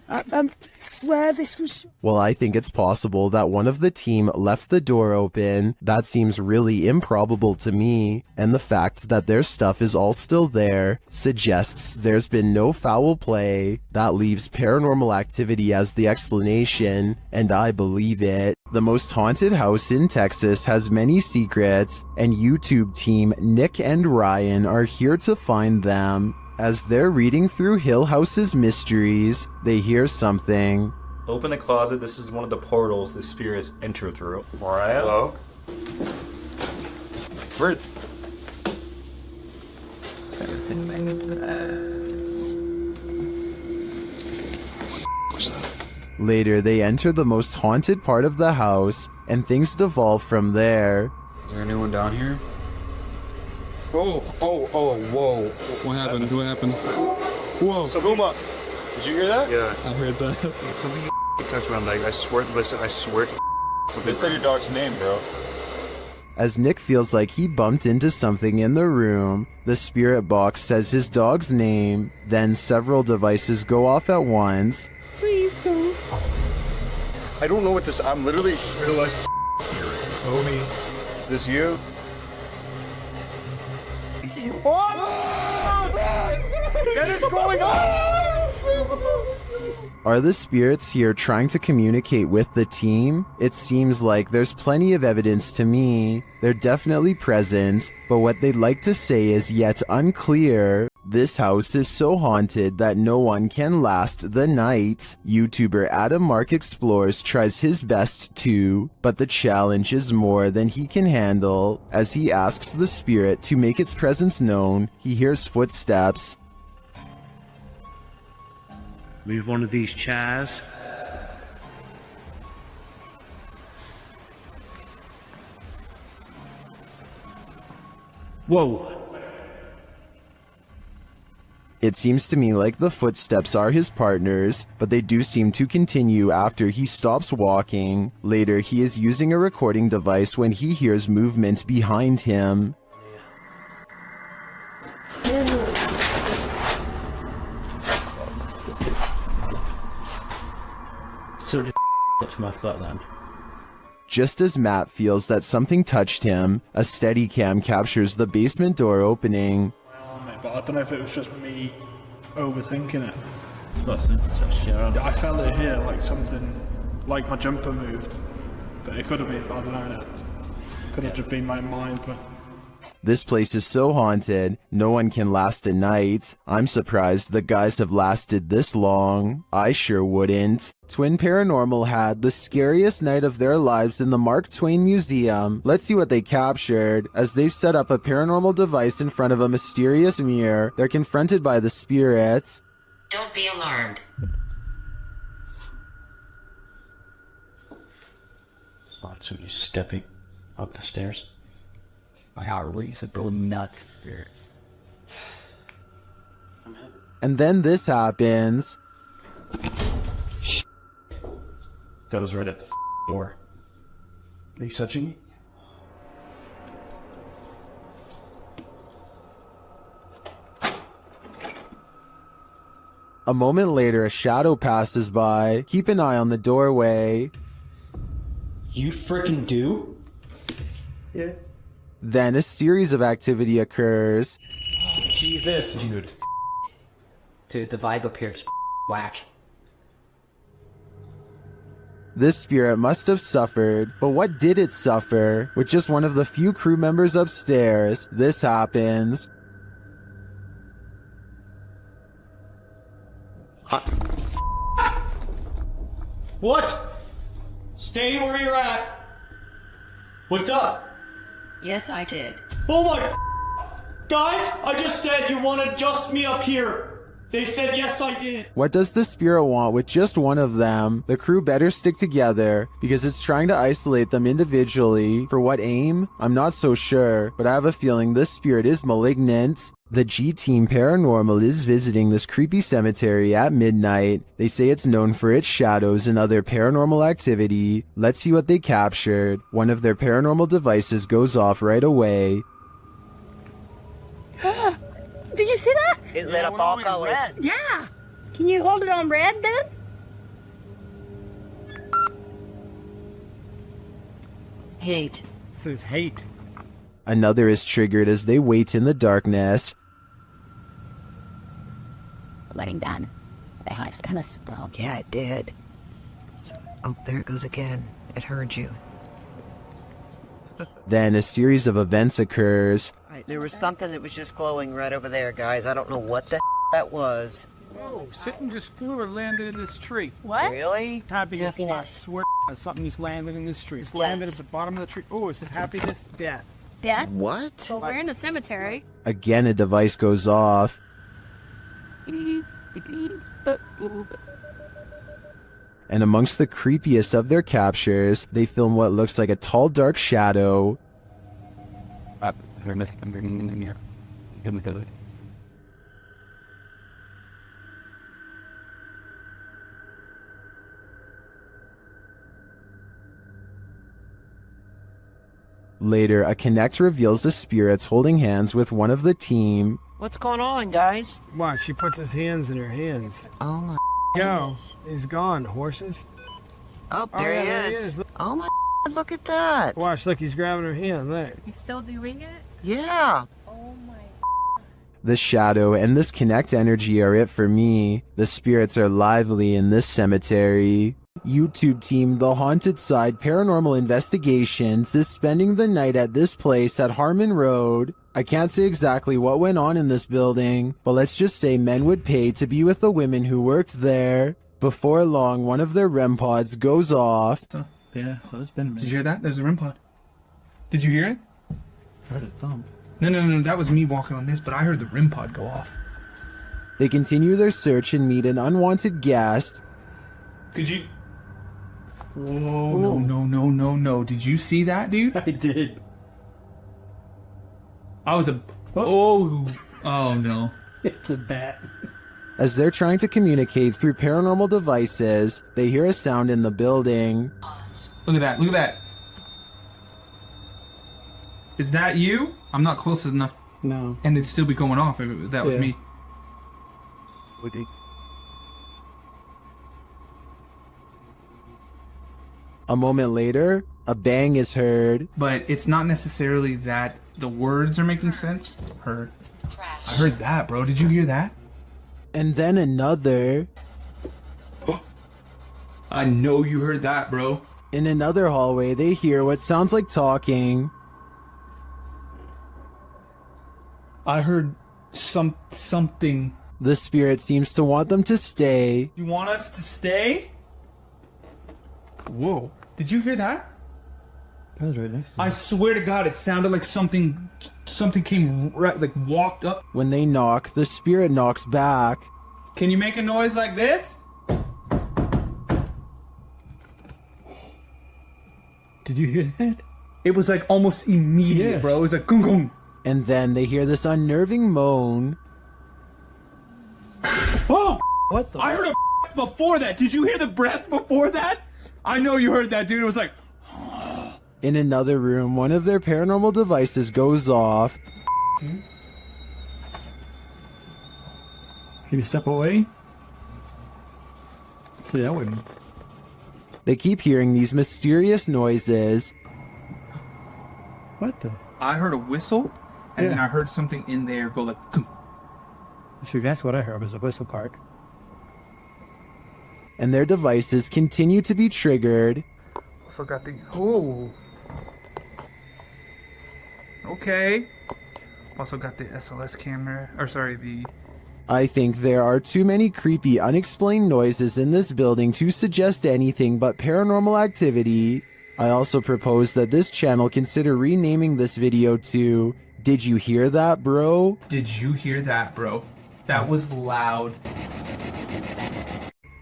I swear this was... Well, I think it's possible that one of the team left the door open. That seems really improbable to me, and the fact that their stuff is all still there suggests there's been no foul play. That leaves paranormal activity as the explanation, and I believe it. The most haunted house in Texas has many secrets, and YouTube team Nick and Ryan are here to find them. As they're reading through Hill House's mysteries, they hear something. Open the closet. This is one of the portals the spirits enter through. Mariah? Hello? Where? Later, they enter the most haunted part of the house, and things devolve from there. Is there anyone down here? whoa. What happened? What happened? Whoa. Saguma, did you hear that? Yeah. I heard that. Something touched around, like, I swear, listen, I swear something. They said your dog's name, bro. As Nick feels like he bumped into something in the room, the spirit box says his dog's name, then several devices go off at once. Please don't. I don't know what this, I'm literally realized. Homie. Is this you? What? What is going on? Are the spirits here trying to communicate with the team? It seems like there's plenty of evidence to me. They're definitely present, but what they'd like to say is yet unclear. This house is so haunted that no one can last the night. YouTuber Adam Mark Explores tries his best too, but the challenge is more than he can handle. As he asks the spirit to make its presence known, he hears footsteps. Move one of these chairs. Whoa. It seems to me like the footsteps are his partners, but they do seem to continue after he stops walking. Later, he is using a recording device when he hears movement behind him. So just touch my foot then. Just as Matt feels that something touched him, a Steadicam captures the basement door opening. But I don't know if it was just me overthinking it. What sense touch you? I felt it here, like something, like my jumper moved. But it could have been, I don't know. Could have just been my mind, but... This place is so haunted, no one can last a night. I'm surprised the guys have lasted this long. I sure wouldn't. Twin Paranormal had the scariest night of their lives in the Mark Twain Museum. Let's see what they captured. As they've set up a paranormal device in front of a mysterious mirror, they're confronted by the spirits. Don't be alarmed. Thought somebody stepping up the stairs. My heart racing, going nuts. And then this happens. That was right at the door. Are you touching me? A moment later, a shadow passes by. Keep an eye on the doorway. You frickin' do? Yeah. Then a series of activity occurs. Jesus, dude. Dude, the vibe up here is whack. This spirit must have suffered, but what did it suffer? With just one of the few crew members upstairs, this happens. What? Stay where you're at. What's up? Yes, I did. Oh my guys, I just said you want to adjust me up here. They said yes, I did. What does the spirit want with just one of them? The crew better stick together because it's trying to isolate them individually. For what aim? I'm not so sure, but I have a feeling this spirit is malignant. The G-Team Paranormal is visiting this creepy cemetery at midnight. They say it's known for its shadows and other paranormal activity. Let's see what they captured. One of their paranormal devices goes off right away. Did you see that? It lit up all colors. Yeah. Can you hold it on red then? Hate. Says hate. Another is triggered as they wait in the darkness. Letting down. The house kind of spoke. Yeah, it did. Oh, there it goes again. It heard you. Then a series of events occurs. There was something that was just glowing right over there, guys. I don't know what the that was. Whoa, something just flew or landed in this tree. What? Really? Happiness, I swear something just landed in this tree. It's landed at the bottom of the tree. Oh, it says happiness, death. Death? What? Well, we're in a cemetery. Again, a device goes off. And amongst the creepiest of their captures, they film what looks like a tall, dark shadow. Later, a Connect reveals the spirits holding hands with one of the team. What's going on, guys? Watch, she puts his hands in her hands. Oh my. Yo, he's gone. Horses. Oh, there he is. Oh my. Look at that. Watch, look, he's grabbing her hand. There. He's still doing it? Yeah. Oh my. The shadow and this Connect energy are it for me. The spirits are lively in this cemetery. YouTube team The Haunted Side Paranormal Investigations is spending the night at this place at Harmon Road. I can't say exactly what went on in this building, but let's just say men would pay to be with the women who worked there. Before long, one of their REM pods goes off. Yeah, so it's been a minute. Did you hear that? There's a REM pod. Did you hear it? I heard a thump. No, that was me walking on this, but I heard the REM pod go off. They continue their search and meet an unwanted guest. Could you... Whoa, no. Did you see that, dude? I did. I was a... Oh no. It's a bat. As they're trying to communicate through paranormal devices, they hear a sound in the building. Look at that. Is that you? I'm not close enough. No. And it'd still be going off if that was me. A moment later, a bang is heard. But it's not necessarily that the words are making sense. I heard that, bro. Did you hear that? And then another. I know you heard that, bro. In another hallway, they hear what sounds like talking. I heard something. The spirit seems to want them to stay. You want us to stay? Whoa. Did you hear that? That was right next to me. I swear to God, it sounded like something came right, like walked up. When they knock, the spirit knocks back. Can you make a noise like this? Did you hear that? It was like almost immediate, bro. It was like gung gung. And then they hear this unnerving moan. Oh! What the? I heard a before that. Did you hear the breath before that? I know you heard that, dude. It was like. In another room, one of their paranormal devices goes off. Can you step away? See, I wouldn't. They keep hearing these mysterious noises. What the? I heard a whistle, and then I heard something in there go like. See, that's what I heard was a whistle park. And their devices continue to be triggered. Forgot the. Oh. Okay. Also got the SLS camera. Or sorry, the. I think there are too many creepy, unexplained noises in this building to suggest anything but paranormal activity. I also propose that this channel consider renaming this video to Did You Hear That, Bro? Did you hear that, bro? That was loud.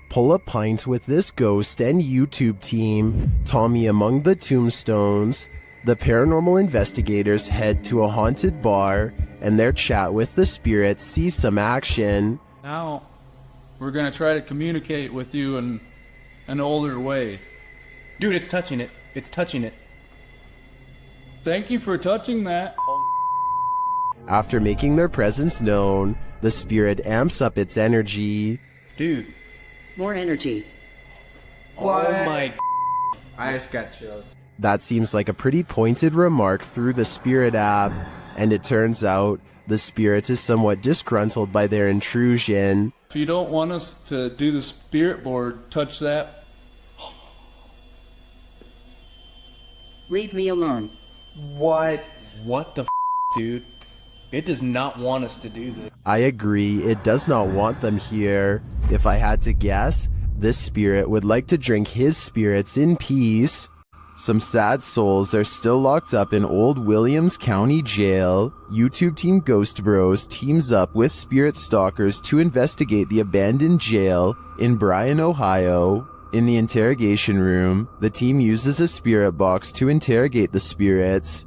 Pull a pint with this ghost and YouTube team, Tommy among the tombstones. The paranormal investigators head to a haunted bar, and their chat with the spirits sees some action. Now, we're gonna try to communicate with you in an older way. Dude, it's touching it. It's touching it. Thank you for touching that. After making their presence known, the spirit amps up its energy. Dude. More energy. What? Oh my. I just got chills. That seems like a pretty pointed remark through the spirit app, and it turns out the spirit is somewhat disgruntled by their intrusion. If you don't want us to do the spirit board, touch that. Leave me alone. What? What the dude? It does not want us to do this. I agree, it does not want them here. If I had to guess, this spirit would like to drink his spirits in peace. Some sad souls are still locked up in Old Williams County Jail. YouTube team Ghost Bros teams up with spirit stalkers to investigate the abandoned jail in Bryan, Ohio. In the interrogation room, the team uses a spirit box to interrogate the spirits.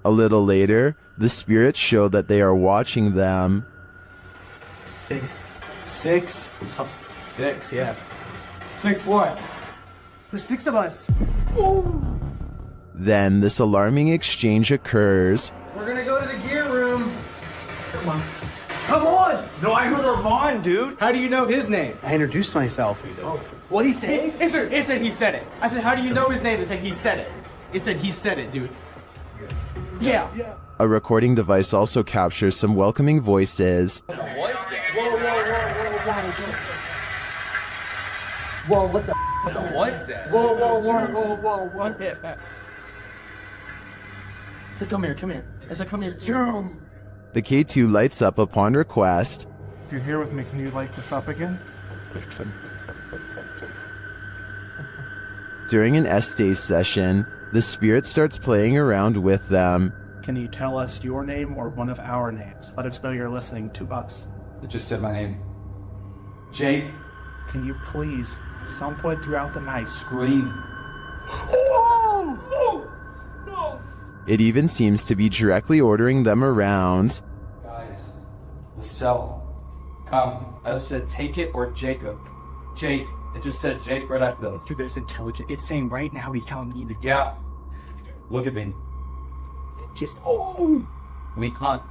A little later, the spirits show that they are watching them. Six, yeah. 6 what? There's 6 of us. Then this alarming exchange occurs. We're gonna go to the gear room. Come on. Come on! No, I heard Ravon, dude. How do you know his name? I introduced myself. Oh. What'd he say? It said he said it. I said, how do you know his name? It said he said it. It said he said it, dude. Yeah. A recording device also captures some welcoming voices. Whoa, what the f*** was that? Whoa, what? I said, come here. I said, come here. The K2 lights up upon request. You're here with me. Can you light this up again? During an S-Days session, the spirit starts playing around with them. Can you tell us your name or one of our names? Let us know you're listening to us. It just said my name. Jake. Can you please, at some point throughout the night, Scream. Oh! No! It even seems to be directly ordering them around. Guys, the cell. Come. I just said take it or Jacob. Jake. It just said Jake right after those. Dude, there's intelligent. It's saying right now he's telling me the. Yeah. Look at me. Just. We can't.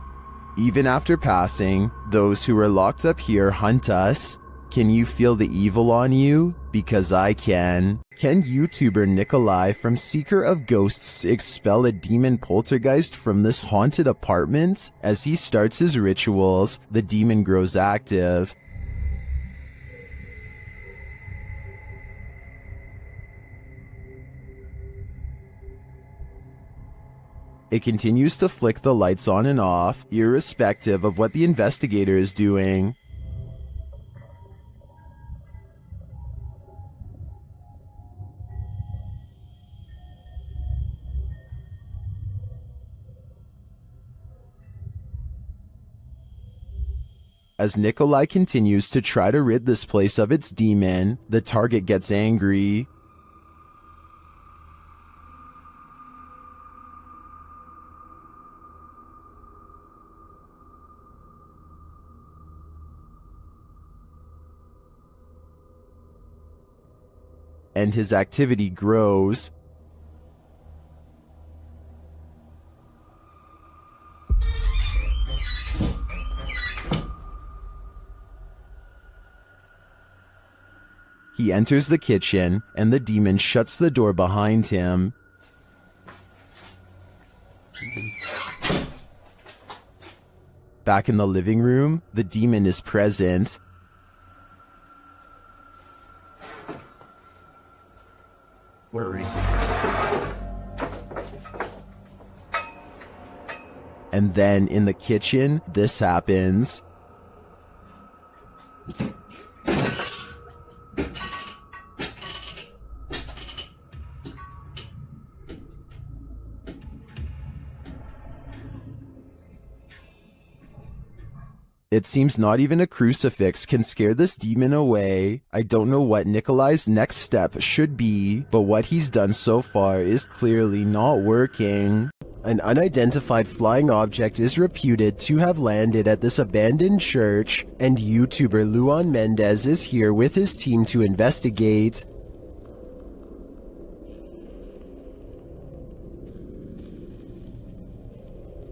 Even after passing, those who are locked up here hunt us. Can you feel the evil on you? Because I can. Can YouTuber Nikolai from Seeker of Ghosts expel a demon poltergeist from this haunted apartment? As he starts his rituals, the demon grows active. It continues to flick the lights on and off, irrespective of what the investigator is doing. As Nikolai continues to try to rid this place of its demon, the target gets angry. And his activity grows. He enters the kitchen, and the demon shuts the door behind him. Back in the living room, the demon is present. Where is he? And then in the kitchen, this happens. It seems not even a crucifix can scare this demon away. I don't know what Nikolai's next step should be, but what he's done so far is clearly not working. An unidentified flying object is reputed to have landed at this abandoned church, and YouTuber Luan Mendez is here with his team to investigate.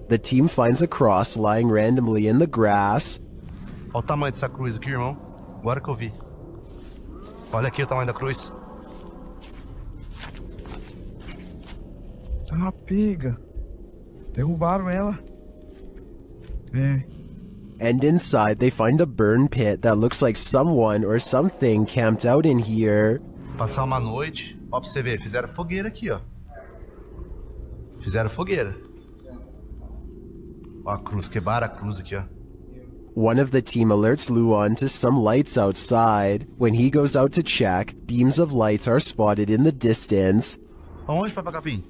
The team finds a cross lying randomly in the grass. Olha o tamanho dessa cruz aqui, irmão. Agora que eu vi. Olha aqui o tamanho da cruz. É uma piga. Derrubaram ela. É. And inside, they find a burn pit that looks like someone or something camped out in here. Passar uma noite. Ó, pra você ver, fizeram fogueira aqui, ó. Fizeram fogueira. Ó a cruz, quebraram a cruz aqui, ó. One of the team alerts Luan to some lights outside. When he goes out to check, beams of light are spotted in the distance. Aonde, Papa Capim?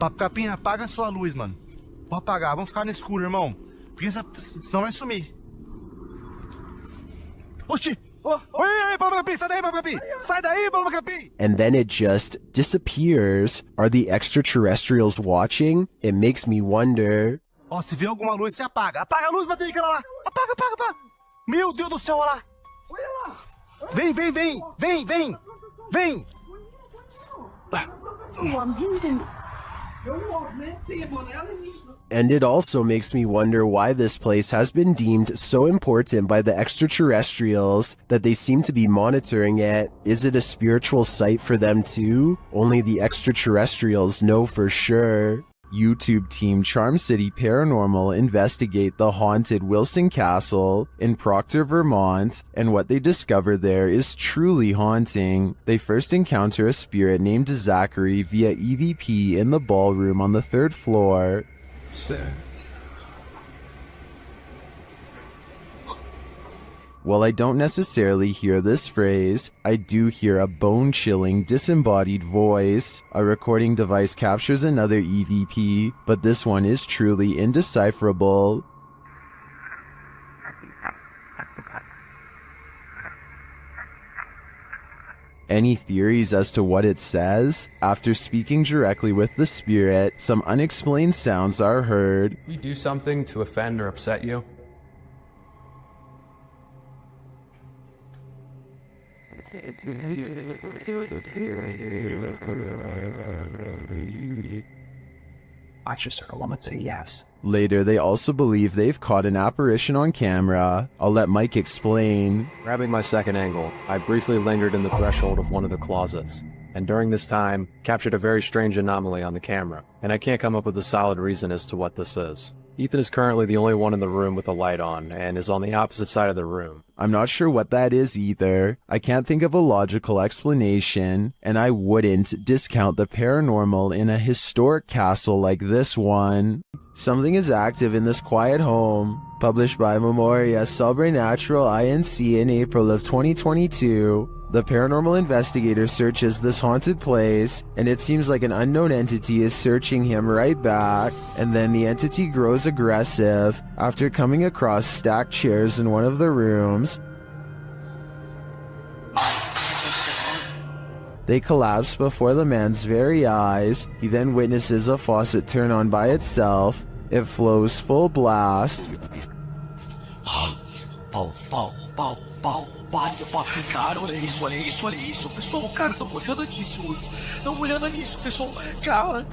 Papa Capim, apaga a sua luz, mano. Pode apagar, vamos ficar no escuro, irmão. Porque senão vai sumir. Oxi! Oi, Papa Capim, sai daí, Papa Capim! Sai daí, Papa Capim! And then it just disappears. Are the extraterrestrials watching? It makes me wonder. Ó, se vê alguma luz, você apaga. Apaga a luz, bater aquela lá. Apaga, apaga, apaga. Meu Deus do céu, olha lá. Olha lá. Vem, vem, vem. Vem, vem. Vem. And it also makes me wonder why this place has been deemed so important by the extraterrestrials that they seem to be monitoring it. Is it a spiritual site for them too? Only the extraterrestrials know for sure. YouTube team Charm City Paranormal investigate the haunted Wilson Castle in Proctor, Vermont, and what they discover there is truly haunting. They first encounter a spirit named Zachary via EVP in the ballroom on the 3rd floor. While I don't necessarily hear this phrase, I do hear a bone-chilling, disembodied voice. A recording device captures another EVP, but this one is truly indecipherable. Any theories as to what it says? After speaking directly with the spirit, some unexplained sounds are heard. We do something to offend or upset you? I just heard a woman say yes. Later, they also believe they've caught an apparition on camera. I'll let Mike explain. Grabbing my second angle, I briefly lingered in the threshold of one of the closets, and during this time, captured a very strange anomaly on the camera, and I can't come up with a solid reason as to what this is. Ethan is currently the only one in the room with a light on, and is on the opposite side of the room. I'm not sure what that is either. I can't think of a logical explanation, and I wouldn't discount the paranormal in a historic castle like this one. Something is active in this quiet home. Published by Memoria Sobrenatural Inc. in April of 2022. The paranormal investigator searches this haunted place, and it seems like an unknown entity is searching him right back, and then the entity grows aggressive after coming across stacked chairs in one of the rooms. They collapse before the man's very eyes. He then witnesses a faucet turn on by itself. It flows full blast. Cara, olha isso, olha isso, olha isso. Pessoal, cara, estão olhando nisso. Estão olhando nisso, pessoal. Cara,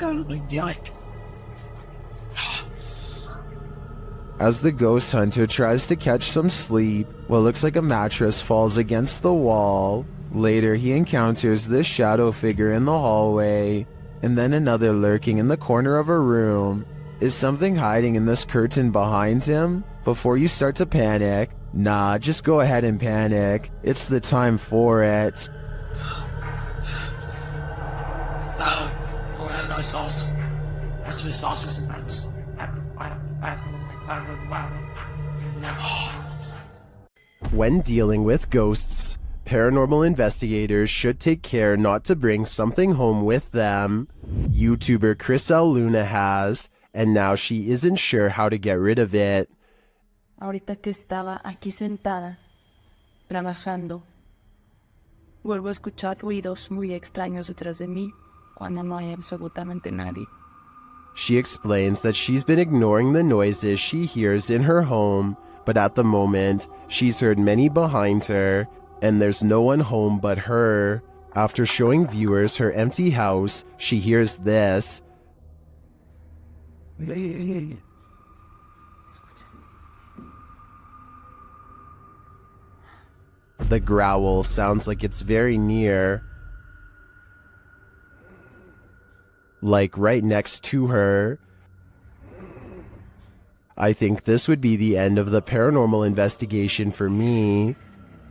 As the ghost hunter tries to catch some sleep, what looks like a mattress falls against the wall. Later, he encounters this shadow figure in the hallway, and then another lurking in the corner of a room. Is something hiding in this curtain behind him? Before you start to panic, nah, just go ahead and panic. It's the time for it. When dealing with ghosts, paranormal investigators should take care not to bring something home with them. YouTuber Chris L. Luna has, and now she isn't sure how to get rid of it. Ahorita que estaba aquí sentada, trabajando, vuelvo a escuchar ruidos muy extraños detrás de mí cuando no hay absolutamente nadie. She explains that she's been ignoring the noises she hears in her home, but at the moment, she's heard many behind her, and there's no one home but her. After showing viewers her empty house, she hears this. The growl sounds like it's very near, like right next to her. I think this would be the end of the paranormal investigation for me.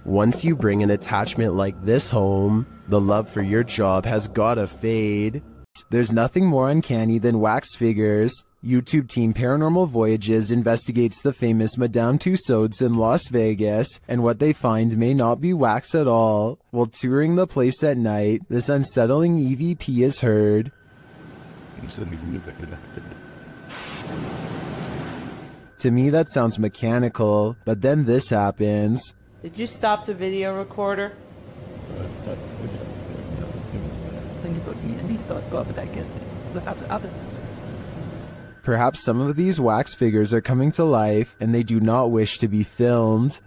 Once you bring an attachment like this home, the love for your job has gotta fade. There's nothing more uncanny than wax figures. YouTube team Paranormal Voyages investigates the famous Madame Tussauds in Las Vegas, and what they find may not be wax at all. While touring the place at night, this unsettling EVP is heard. To me that sounds mechanical, but then this happens. Did you stop the video recorder? Perhaps some of these wax figures are coming to life and they do not wish to be filmed.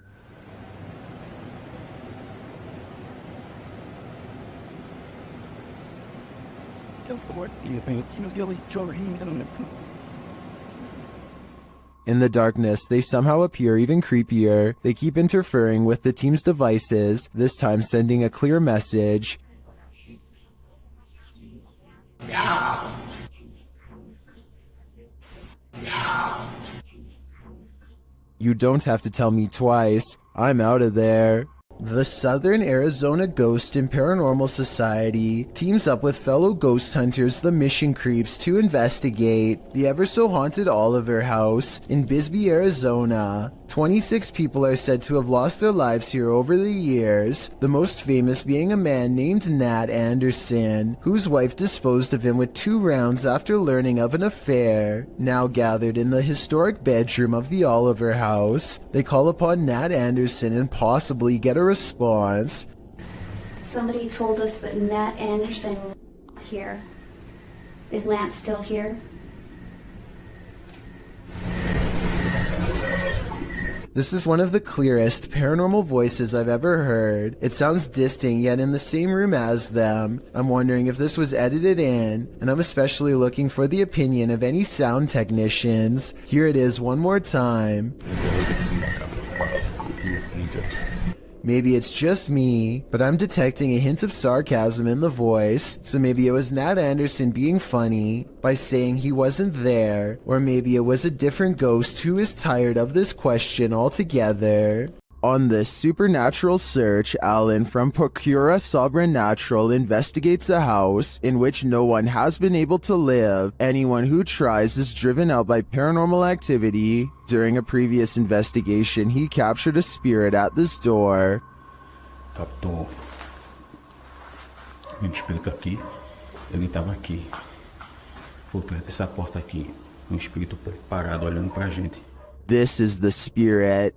In the darkness, they somehow appear even creepier. They keep interfering with the team's devices, this time sending a clear message. You don't have to tell me twice. I'm out of there. The Southern Arizona Ghost and Paranormal Society teams up with fellow ghost hunters, the Mission Creeps, to investigate the ever-so-haunted Oliver House in Bisbee, Arizona. 26 people are said to have lost their lives here over the years, the most famous being a man named Nat Anderson, whose wife disposed of him with 2 rounds after learning of an affair. Now gathered in the historic bedroom of the Oliver House, they call upon Nat Anderson and possibly get a response. Somebody told us that Nat Anderson was here. Is Nat still here? This is one of the clearest paranormal voices I've ever heard. It sounds distant, yet in the same room as them. I'm wondering if this was edited in, and I'm especially looking for the opinion of any sound technicians. Here it is one more time. Maybe it's just me, but I'm detecting a hint of sarcasm in the voice, so maybe it was Nat Anderson being funny by saying he wasn't there, or maybe it was a different ghost who is tired of this question altogether. On this supernatural search, Alan from Procura Sobrenatural investigates a house in which no one has been able to live. Anyone who tries is driven out by paranormal activity. During a previous investigation, he captured a spirit at this door. O espírito aqui, ele estava aqui, por trás dessa porta aqui. Um espírito parado olhando pra gente. This is the spirit.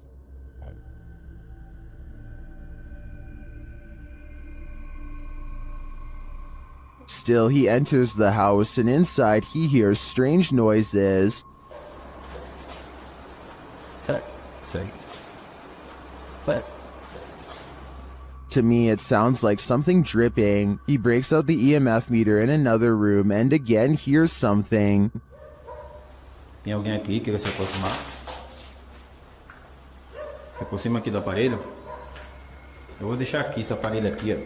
Still, he enters the house, and inside he hears strange noises. Sei. But To me, it sounds like something dripping. He breaks out the EMF meter in another room and again hears something. tem alguém aqui que queira se aproximar? Se aproxima aqui do aparelho. Eu vou deixar aqui esse aparelho aqui, ó.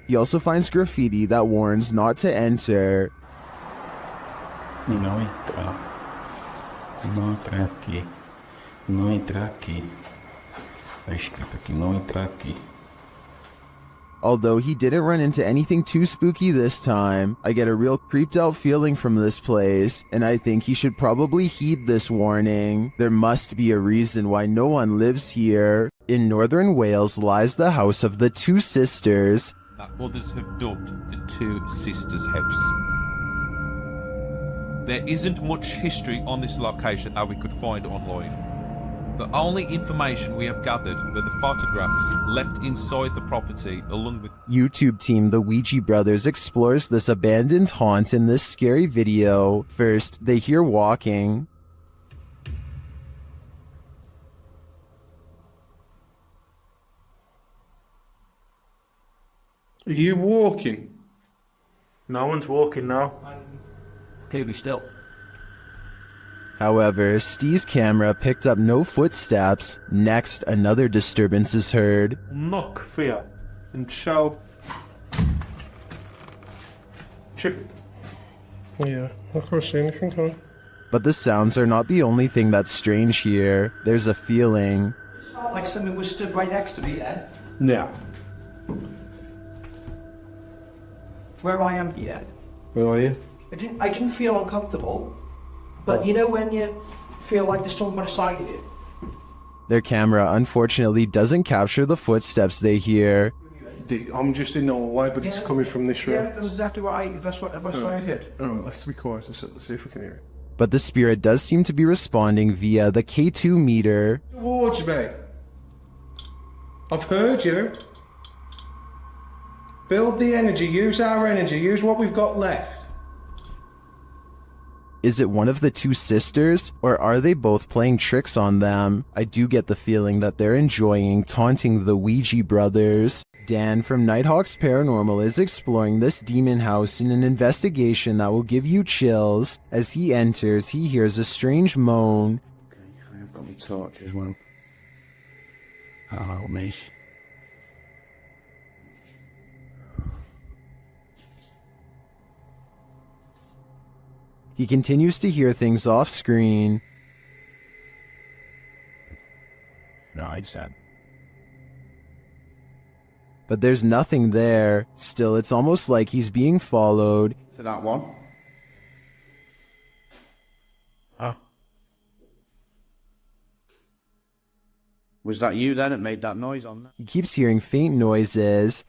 He also finds graffiti that warns not to enter. Não entrar. Não entrar aqui. Não entrar aqui. Tá escrito aqui, não entrar aqui. Although he didn't run into anything too spooky this time, I get a real creeped out feeling from this place, and I think he should probably heed this warning. There must be a reason why no one lives here. In northern Wales lies the house of the two sisters. That others have dubbed the Two Sisters House. There isn't much history on this location that we could find online. The only information we have gathered were the photographs left inside the property along with YouTube team The Ouija Brothers explores this abandoned haunt in this scary video. First, they hear walking. Are you walking? No one's walking now. Clearly still. However, Steve's camera picked up no footsteps. Next, another disturbance is heard. Knock for you and show. Chip. Yeah, I can't see anything, can I? But the sounds are not the only thing that's strange here. There's a feeling. Like something was stood right next to me then. Yeah. Where I am here. Where are you? I didn't feel uncomfortable. But you know when you feel like there's someone beside you? Their camera unfortunately doesn't capture the footsteps they hear. I'm just in the hallway, but it's coming from this room. Yeah, that's exactly what I heard. Alright, let's be quiet. Let's see if we can hear it. But the spirit does seem to be responding via the K2 meter. Towards me. I've heard you. Build the energy, use our energy, use what we've got left. Is it one of the two sisters, or are they both playing tricks on them? I do get the feeling that they're enjoying taunting the Ouija brothers. Dan from Nighthawk's Paranormal is exploring this demon house in an investigation that will give you chills. As he enters, he hears a strange moan. Okay, I have got my torch as well. That'll help me. He continues to hear things off screen. No, I said. But there's nothing there. Still, it's almost like he's being followed. So that one. Huh? Was that you then that made that noise on that? He keeps hearing faint noises.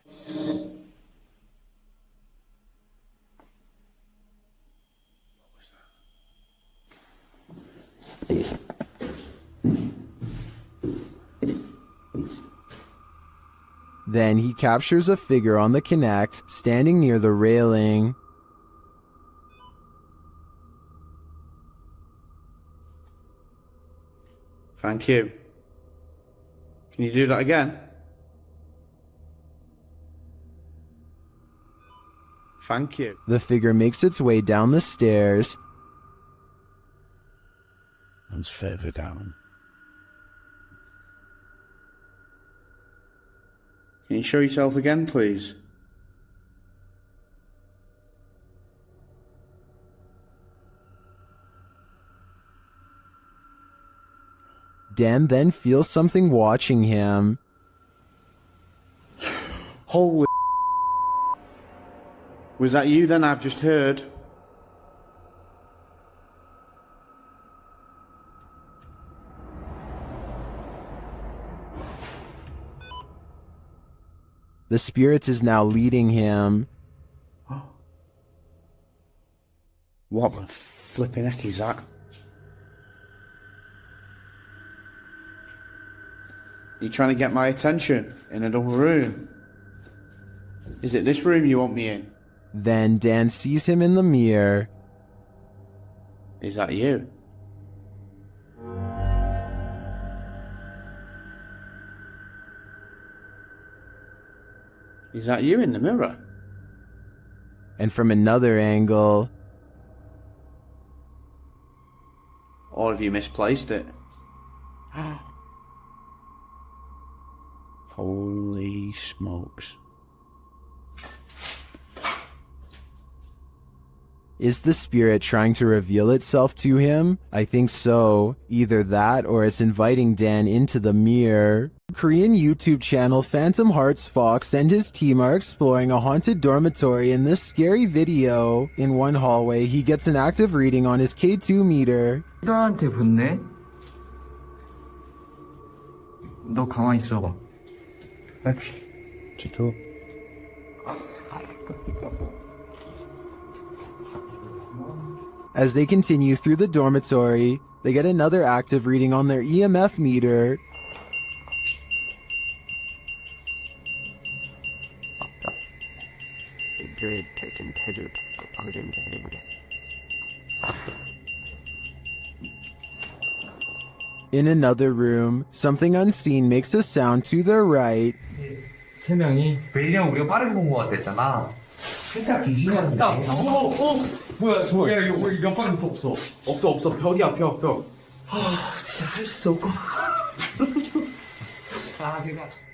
Then he captures a figure on the Kinect, standing near the railing. Thank you. Can you do that again? Thank you. The figure makes its way down the stairs. And further down. Can you show yourself again, please? Dan then feels something watching him. Holy. Was that you then I've just heard? The spirit is now leading him. What the flipping heck is that? You trying to get my attention in another room? Is it this room you want me in? Then Dan sees him in the mirror. Is that you? Is that you in the mirror? And from another angle... Or have you misplaced it? Holy smokes. Is the spirit trying to reveal itself to him? I think so. Either that or it's inviting Dan into the mirror. Korean YouTube channel Phantom Hearts Fox and his team are exploring a haunted dormitory in this scary video. In one hallway, he gets an active reading on his K2 meter. 나한테 붙네? 너 가만히 있어봐. 지도. As they continue through the dormitory, they get another active reading on their EMF meter. In another room, something unseen makes a sound to their right. 세 명이 베일이랑 우리가 빠르게 본 것 같았잖아. 살짝 귀신이었는데. 뭐야 저거? 야 이거 연방할 수 없어. 없어 벽이야 벽. 진짜 할 수 없고.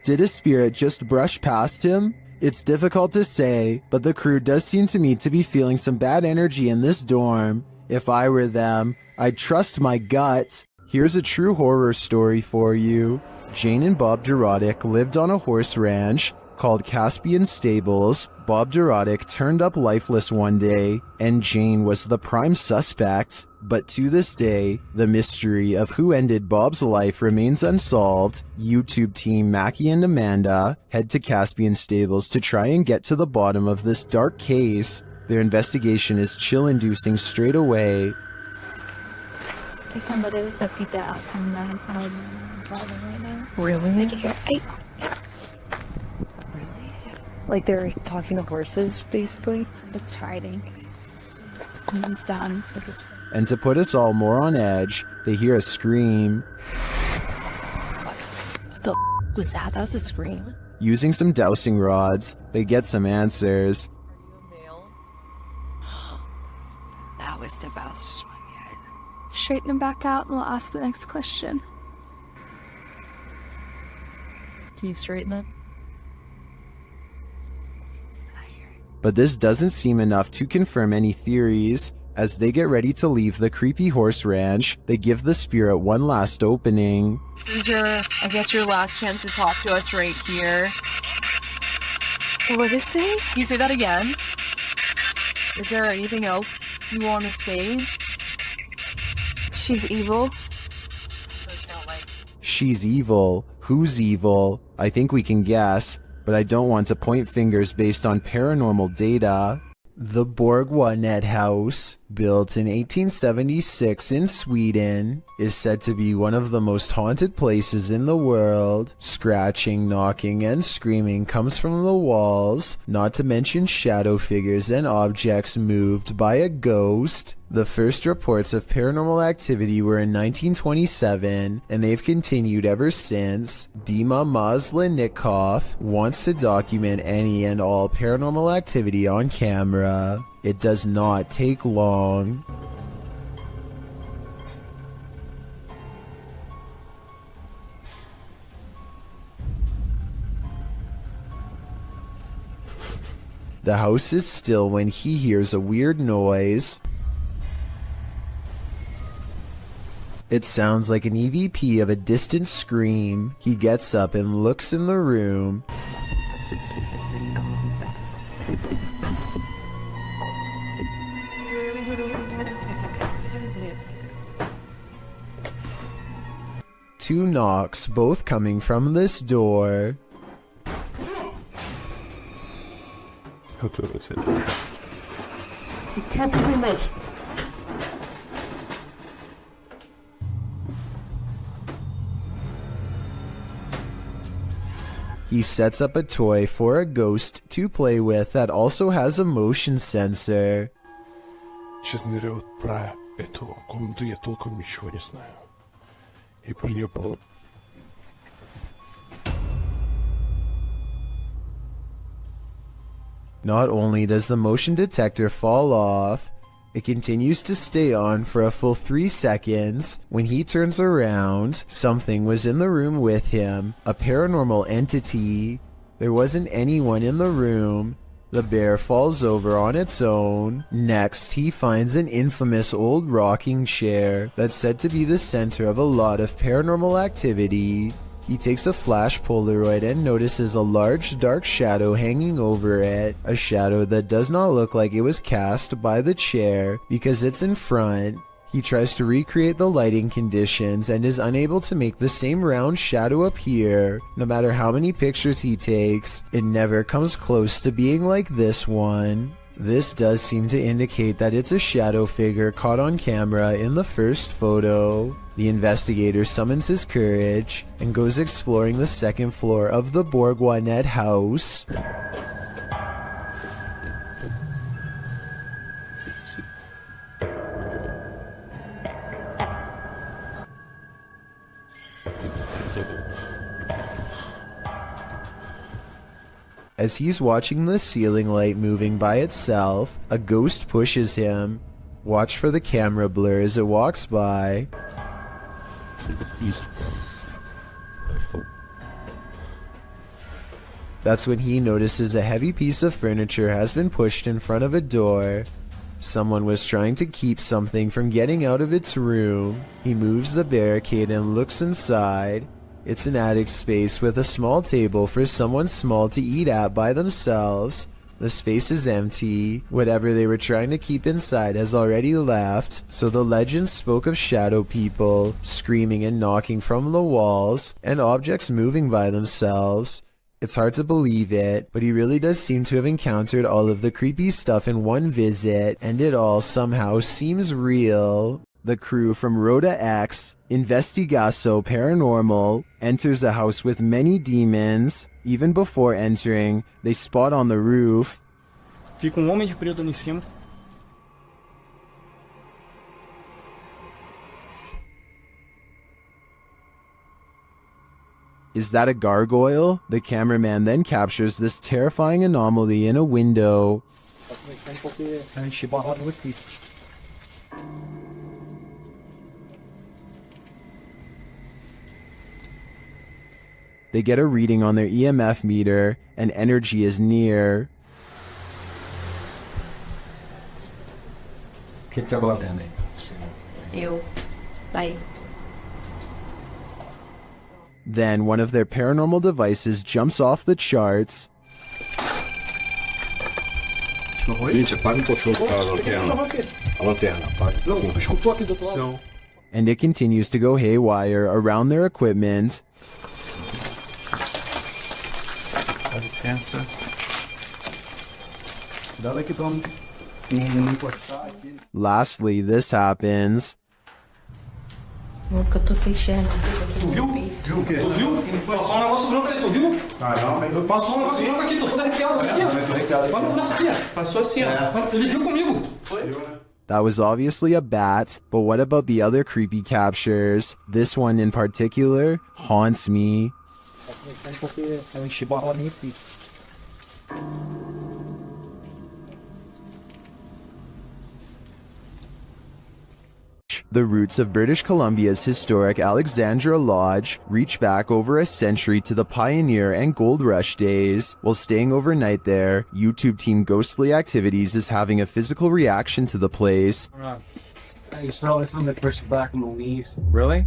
Did a spirit just brush past him? It's difficult to say, but the crew does seem to me to be feeling some bad energy in this dorm. If I were them, I'd trust my gut. Here's a true horror story for you. Jane and Bob Dorodic lived on a horse ranch called Caspian Stables. Bob Dorodic turned up lifeless one day, and Jane was the prime suspect. But to this day, the mystery of who ended Bob's life remains unsolved. YouTube team Mackie and Amanda head to Caspian Stables to try and get to the bottom of this dark case. Their investigation is chill-inducing straight away. Really? Like they're talking to horses, basically? It's hiding. And he's done. And to put us all more on edge, they hear a scream. What the was that? That was a scream. Using some dowsing rods, they get some answers. That was the fastest one yet. Straighten him back out and we'll ask the next question. Can you straighten it? But this doesn't seem enough to confirm any theories. As they get ready to leave the creepy horse ranch, they give the spirit one last opening. This is I guess your last chance to talk to us right here. What did it say? Can you say that again? Is there anything else you want to say? She's evil. That's what it sounds like. She's evil. Who's evil? I think we can guess, but I don't want to point fingers based on paranormal data. The Borgwanet House, built in 1876 in Sweden, is said to be one of the most haunted places in the world. Scratching, knocking, and screaming comes from the walls, not to mention shadow figures and objects moved by a ghost. The first reports of paranormal activity were in 1927, and they've continued ever since. Dima Maslenikov wants to document any and all paranormal activity on camera. It does not take long. The house is still when he hears a weird noise. It sounds like an EVP of a distant scream. He gets up and looks in the room. Two knocks, both coming from this door. How close is it? Thank you very much. He sets up a toy for a ghost to play with that also has a motion sensor. Сейчас ныряют про эту комнату, я толком ничего не знаю. И про нее было... Not only does the motion detector fall off, it continues to stay on for a full 3 seconds. When he turns around, something was in the room with him, a paranormal entity. There wasn't anyone in the room. The bear falls over on its own. Next, he finds an infamous old rocking chair that's said to be the center of a lot of paranormal activity. He takes a flash Polaroid and notices a large dark shadow hanging over it, a shadow that does not look like it was cast by the chair because it's in front. He tries to recreate the lighting conditions and is unable to make the same round shadow appear. No matter how many pictures he takes, it never comes close to being like this one. This does seem to indicate that it's a shadow figure caught on camera in the first photo. The investigator summons his courage and goes exploring the second floor of the Bourgoinet house. As he's watching the ceiling light moving by itself, a ghost pushes him. Watch for the camera blur as it walks by. That's when he notices a heavy piece of furniture has been pushed in front of a door. Someone was trying to keep something from getting out of its room. He moves the barricade and looks inside. It's an attic space with a small table for someone small to eat at by themselves. The space is empty. Whatever they were trying to keep inside has already left, so the legend spoke of shadow people, screaming and knocking from the walls, and objects moving by themselves. It's hard to believe it, but he really does seem to have encountered all of the creepy stuff in one visit, and it all somehow seems real. The crew from Rhoda X, Investigaso Paranormal, enters a house with many demons. Even before entering, they spot on the roof. Fica homem de preto em cima. Is that a gargoyle? The cameraman then captures this terrifying anomaly in a window. They get a reading on their EMF meter, and energy is near. Then one of their paranormal devices jumps off the charts. And it continues to go haywire around their equipment. Lastly, this happens. Nunca tô sem enxergar. Viu? Viu o quê? Tu viu? Passou um negócio branco ali, tu viu? Caramba. Passou um negócio branco aqui, tô todo arrepiado aqui, ó. Olha o braço aqui, ó. Passou assim, ó. Ele viu comigo. Foi? That was obviously a bat, but what about the other creepy captures? This one in particular haunts me. The roots of British Columbia's historic Alexandra Lodge reach back over a century to the pioneer and gold rush days. While staying overnight there, YouTube team Ghostly Activities is having a physical reaction to the place. I smell like something pushed back on my knees. Really?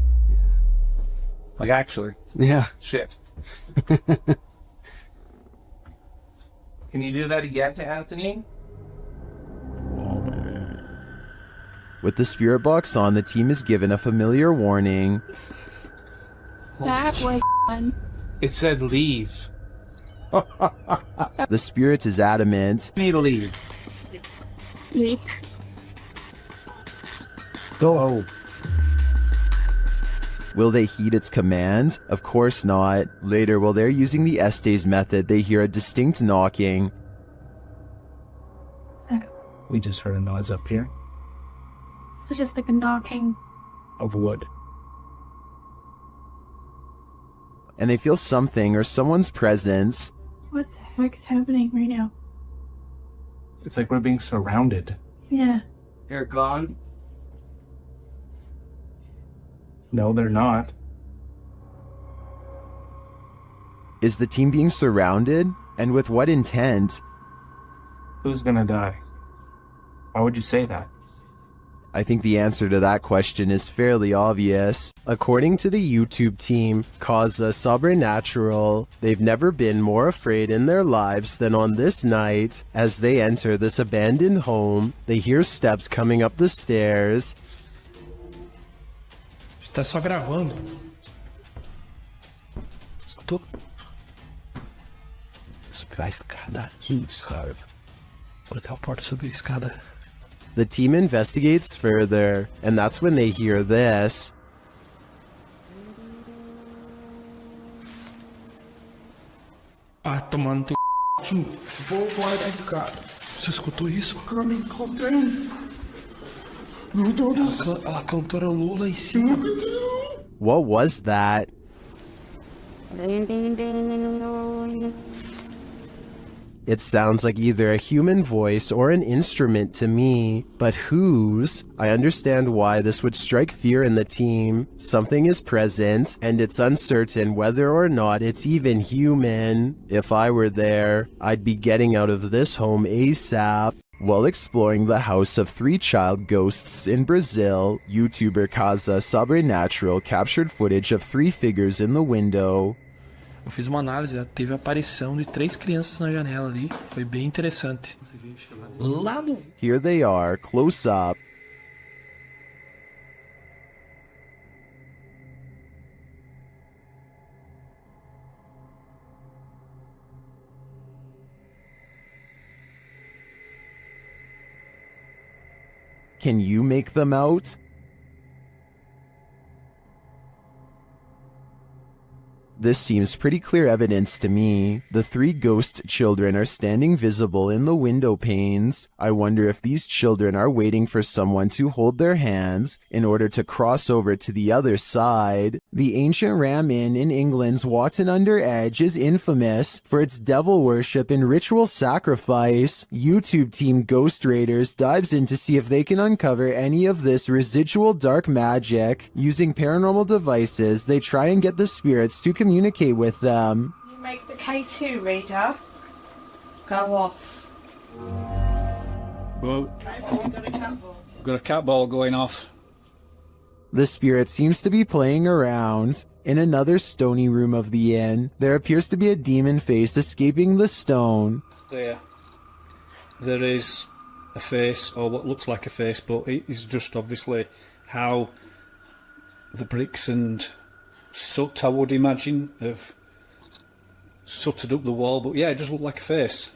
Like actually? Yeah. Shit. Can you do that again to Anthony? With the spirit box on, the team is given a familiar warning. That was fun. It said leave. The spirit is adamant. Need to leave. Leave. Go. Will they heed its command? Of course not. Later, while they're using the Estes method, they hear a distinct knocking. We just heard a noise up here. So just like a knocking. Of wood. And they feel something or someone's presence. What the heck is happening right now? It's like we're being surrounded. Yeah. They're gone? No, they're not. Is the team being surrounded? And with what intent? Who's gonna die? Why would you say that? I think the answer to that question is fairly obvious. According to the YouTube team, Causa Sobrenatural, they've never been more afraid in their lives than on this night. As they enter this abandoned home, they hear steps coming up the stairs. Tá só gravando. Escutou? Subiu a escada aqui, cara. Vou até a porta subir a escada. The team investigates further, and that's when they hear this. Ah, tomando teu c... Vou embora daqui, cara. Você escutou isso? Eu me encontrei. Meu Deus do céu. Ela cantarolou lá em cima. What was that? It sounds like either a human voice or an instrument to me, but whose? I understand why this would strike fear in the team. Something is present, and it's uncertain whether or not it's even human. If I were there, I'd be getting out of this home ASAP. While exploring the house of 3 child ghosts in Brazil, YouTuber Causa Sobrenatural captured footage of 3 figures in the window. Eu fiz uma análise, teve a aparição de 3 crianças na janela ali, foi bem interessante. Lá no... Here they are, close up. Can you make them out? This seems pretty clear evidence to me. The 3 ghost children are standing visible in the window panes. I wonder if these children are waiting for someone to hold their hands in order to cross over to the other side. The ancient Ram Inn in England's Watton Under Edge is infamous for its devil worship and ritual sacrifice. YouTube team Ghost Raiders dives in to see if they can uncover any of this residual dark magic. Using paranormal devices, they try and get the spirits to communicate with them. You make the K2 reader go off. Well, got a cat ball going off. The spirit seems to be playing around. In another stony room of the inn, there appears to be a demon face escaping the stone. There is a face, or what looks like a face, but it is just obviously how the bricks and soot, I would imagine, have sooted up the wall, but yeah, it does look like a face.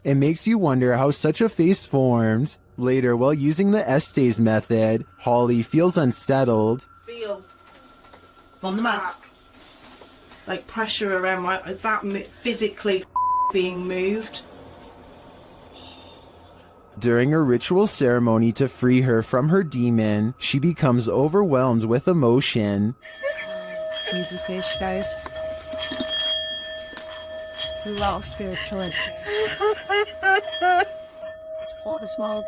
It makes you wonder how such a face formed. Later, while using the Estes method, Holly feels unsettled. Feel on the mask, like pressure around that physically being moved. During a ritual ceremony to free her from her demon, she becomes overwhelmed with emotion. Jesus H, guys. It's a lot of spiritual energy. All the small.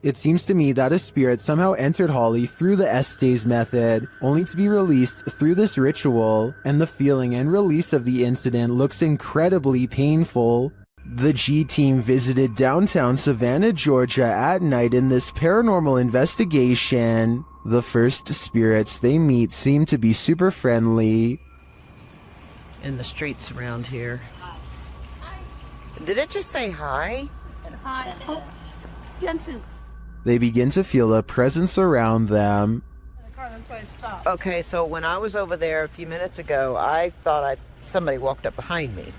It seems to me that a spirit somehow entered Holly through the Estes method, only to be released through this ritual, and the feeling and release of the incident looks incredibly painful. The G team visited downtown Savannah, Georgia at night in this paranormal investigation. The first spirits they meet seem to be super friendly. In the streets around here. Did it just say hi? Hi. Oh, Jensen. They begin to feel a presence around them. Okay, so when I was over there a few minutes ago, I thought somebody walked up behind me.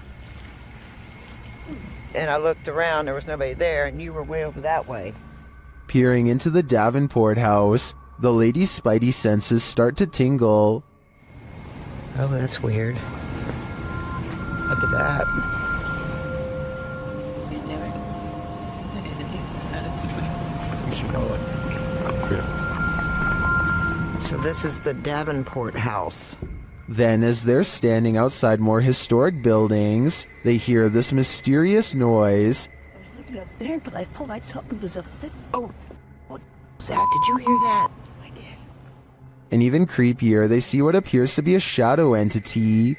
And I looked around, there was nobody there, and you were way over that way. Peering into the Davenport house, the lady's spidey senses start to tingle. Oh, that's weird. Look at that. So this is the Davenport house. Then, as they're standing outside more historic buildings, they hear this mysterious noise. I was looking up there, but I thought I saw it was a... Oh, what was that? Did you hear that? I did. And even creepier, they see what appears to be a shadow entity.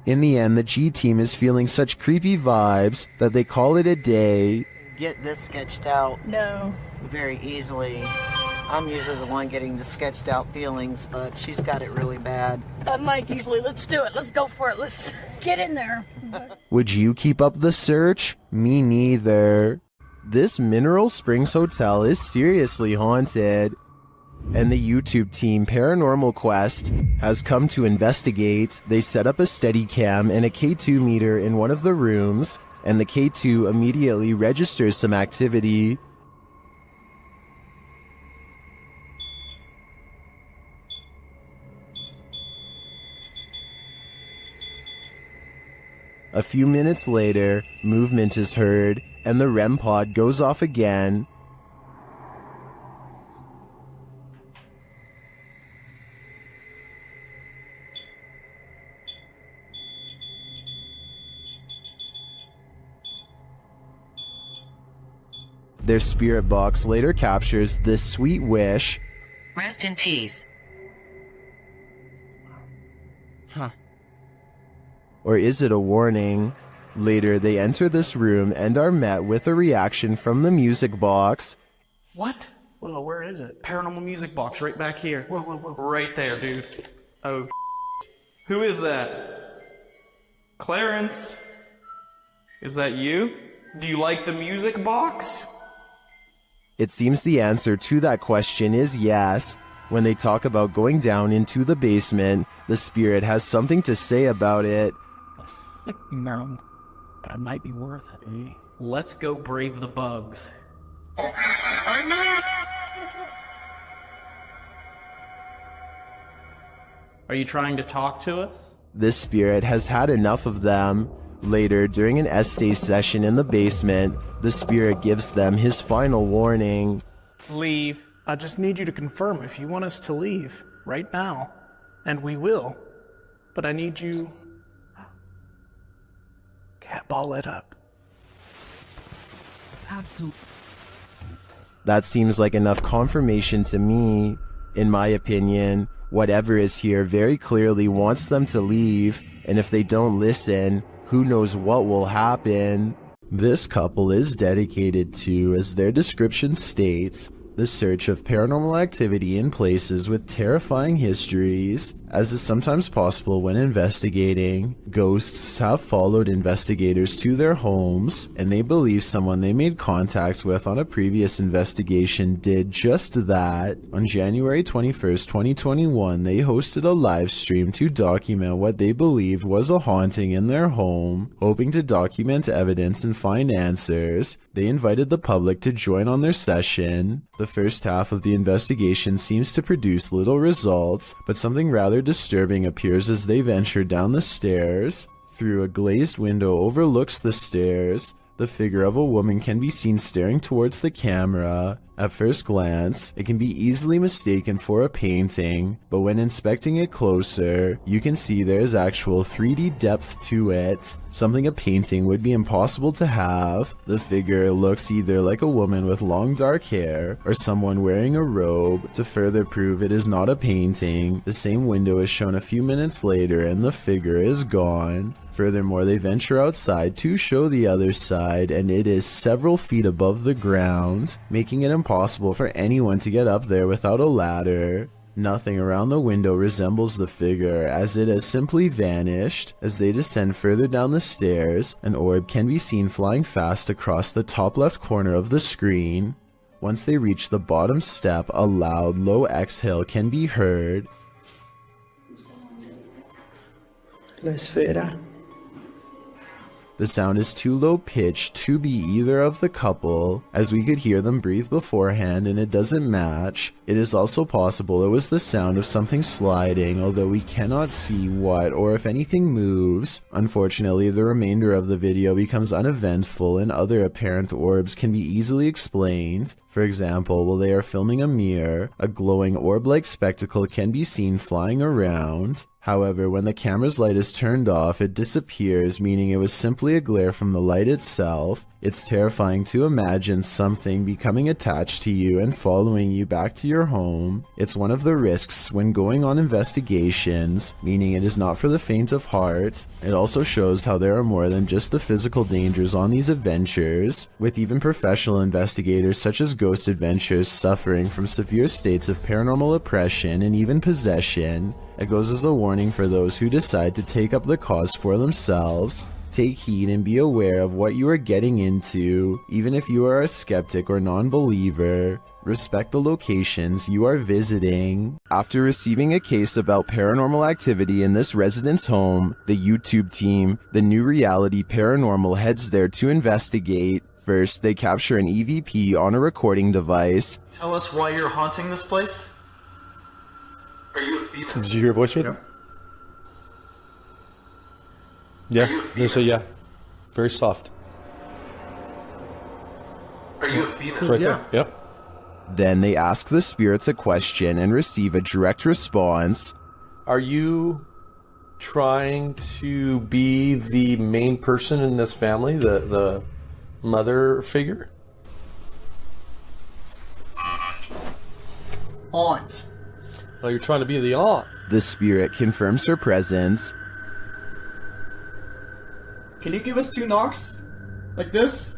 In the end, the G team is feeling such creepy vibes that they call it a day. Get this sketched out. No. Very easily. I'm usually the one getting the sketched out feelings, but she's got it really bad. Mike, usually, let's do it. Let's go for it. Let's get in there. Would you keep up the search? Me neither. This Mineral Springs Hotel is seriously haunted. And the YouTube team Paranormal Quest has come to investigate. They set up a Steadicam and a K2 meter in one of the rooms, and the K2 immediately registers some activity. A few minutes later, movement is heard, and the REM pod goes off again. Their spirit box later captures this sweet wish. Rest in peace. Huh. Or is it a warning? Later, they enter this room and are met with a reaction from the music box. What? Whoa, where is it? Paranormal music box right back here. Whoa, whoa, whoa. Right there, dude. Oh, who is that? Clarence? Is that you? Do you like the music box? It seems the answer to that question is yes. When they talk about going down into the basement, the spirit has something to say about it. No, but it might be worth it. Let's go brave the bugs. Are you trying to talk to us? This spirit has had enough of them. Later, during an Estee session in the basement, the spirit gives them his final warning. Leave. I just need you to confirm if you want us to leave right now. And we will. But I need you... Cat ball it up. Absolutely. That seems like enough confirmation to me. In my opinion, whatever is here very clearly wants them to leave, and if they don't listen, who knows what will happen. This couple is dedicated to, as their description states, the search of paranormal activity in places with terrifying histories. As is sometimes possible when investigating, ghosts have followed investigators to their homes, and they believe someone they made contact with on a previous investigation did just that. On January 21st, 2021, they hosted a live stream to document what they believed was a haunting in their home. Hoping to document evidence and find answers, they invited the public to join on their session. The first half of the investigation seems to produce little results, but something rather disturbing appears as they venture down the stairs. Through a glazed window overlooks the stairs, the figure of a woman can be seen staring towards the camera. At first glance, it can be easily mistaken for a painting, but when inspecting it closer, you can see there's actual 3D depth to it, something a painting would be impossible to have. The figure looks either like a woman with long dark hair, or someone wearing a robe. To further prove it is not a painting, the same window is shown a few minutes later and the figure is gone. Furthermore, they venture outside to show the other side, and it is several feet above the ground, making it impossible for anyone to get up there without a ladder. Nothing around the window resembles the figure, as it has simply vanished. As they descend further down the stairs, an orb can be seen flying fast across the top left corner of the screen. Once they reach the bottom step, a loud, low exhale can be heard. La esfera. The sound is too low pitched to be either of the couple, as we could hear them breathe beforehand and it doesn't match. It is also possible it was the sound of something sliding, although we cannot see what or if anything moves. Unfortunately, the remainder of the video becomes uneventful and other apparent orbs can be easily explained. For example, while they are filming a mirror, a glowing orb-like spectacle can be seen flying around. However, when the camera's light is turned off, it disappears, meaning it was simply a glare from the light itself. It's terrifying to imagine something becoming attached to you and following you back to your home. It's one of the risks when going on investigations, meaning it is not for the faint of heart. It also shows how there are more than just the physical dangers on these adventures, with even professional investigators such as Ghost Adventures suffering from severe states of paranormal oppression and even possession. It goes as a warning for those who decide to take up the cause for themselves. Take heed and be aware of what you are getting into, even if you are a skeptic or non-believer. Respect the locations you are visiting. After receiving a case about paranormal activity in this resident's home, the YouTube team, the New Reality Paranormal, heads there to investigate. First, they capture an EVP on a recording device. Tell us why you're haunting this place? Are you a female? Did you hear a voice reader? Yeah, there's a yeah. Very soft. Are you a female? It's right there. Yep. Then they ask the spirits a question and receive a direct response. Are you trying to be the main person in this family, the mother figure? Aunt. Oh, you're trying to be the aunt. The spirit confirms her presence. Can you give us 2 knocks? Like this?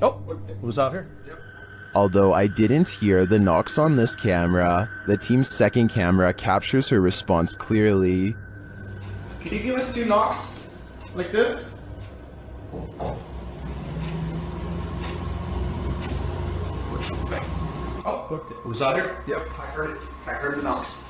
Oh, it was out here. Yep. Although I didn't hear the knocks on this camera, the team's second camera captures her response clearly. Can you give us 2 knocks? Like this? Oh, look, it was out here. Yep, I heard it. I heard the knocks.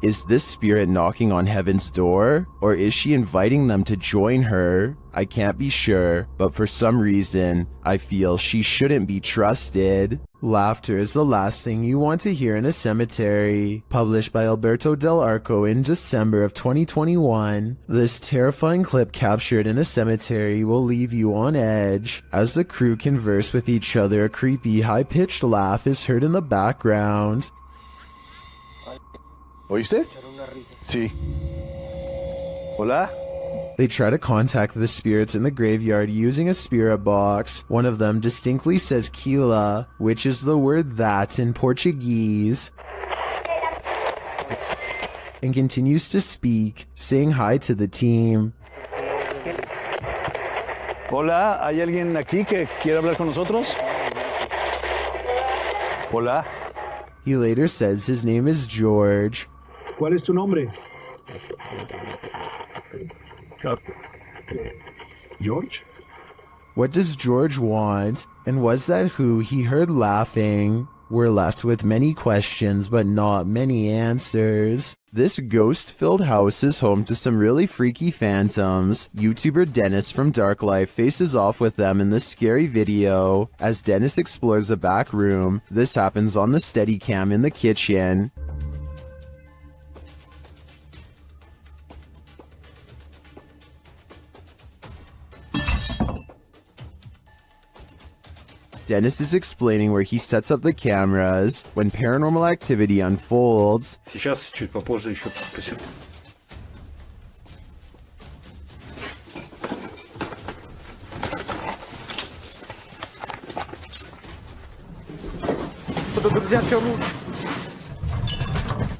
Is this spirit knocking on heaven's door? Or is she inviting them to join her? I can't be sure, but for some reason, I feel she shouldn't be trusted. Laughter is the last thing you want to hear in a cemetery. Published by Alberto Del Arco in December of 2021, this terrifying clip captured in a cemetery will leave you on edge. As the crew converse with each other, a creepy, high-pitched laugh is heard in the background. ¿Oíste? Sí. Hola? They try to contact the spirits in the graveyard using a spirit box. One of them distinctly says Kila, which is the word that in Portuguese, and continues to speak, saying hi to the team. Hola, ¿hay alguien aquí que quiere hablar con nosotros? Hola. He later says his name is George. ¿Cuál es tu nombre? George? What does George want? And was that who he heard laughing? We're left with many questions, but not many answers. This ghost-filled house is home to some really freaky phantoms. YouTuber Dennis from Dark Life faces off with them in this scary video. As Dennis explores a back room, this happens on the Steadicam in the kitchen. Dennis is explaining where he sets up the cameras when paranormal activity unfolds. Сейчас, чуть попозже еще посмотрим.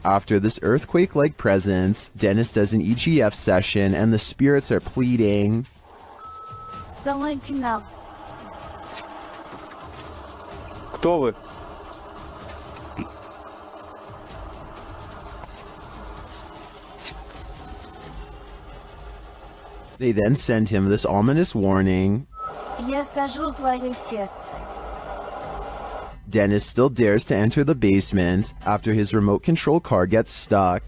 After this earthquake-like presence, Dennis does an EGF session and the spirits are pleading. Don't let you know. Кто вы? They then send him this ominous warning. Yes, I will play this yet. Dennis still dares to enter the basement after his remote control car gets stuck.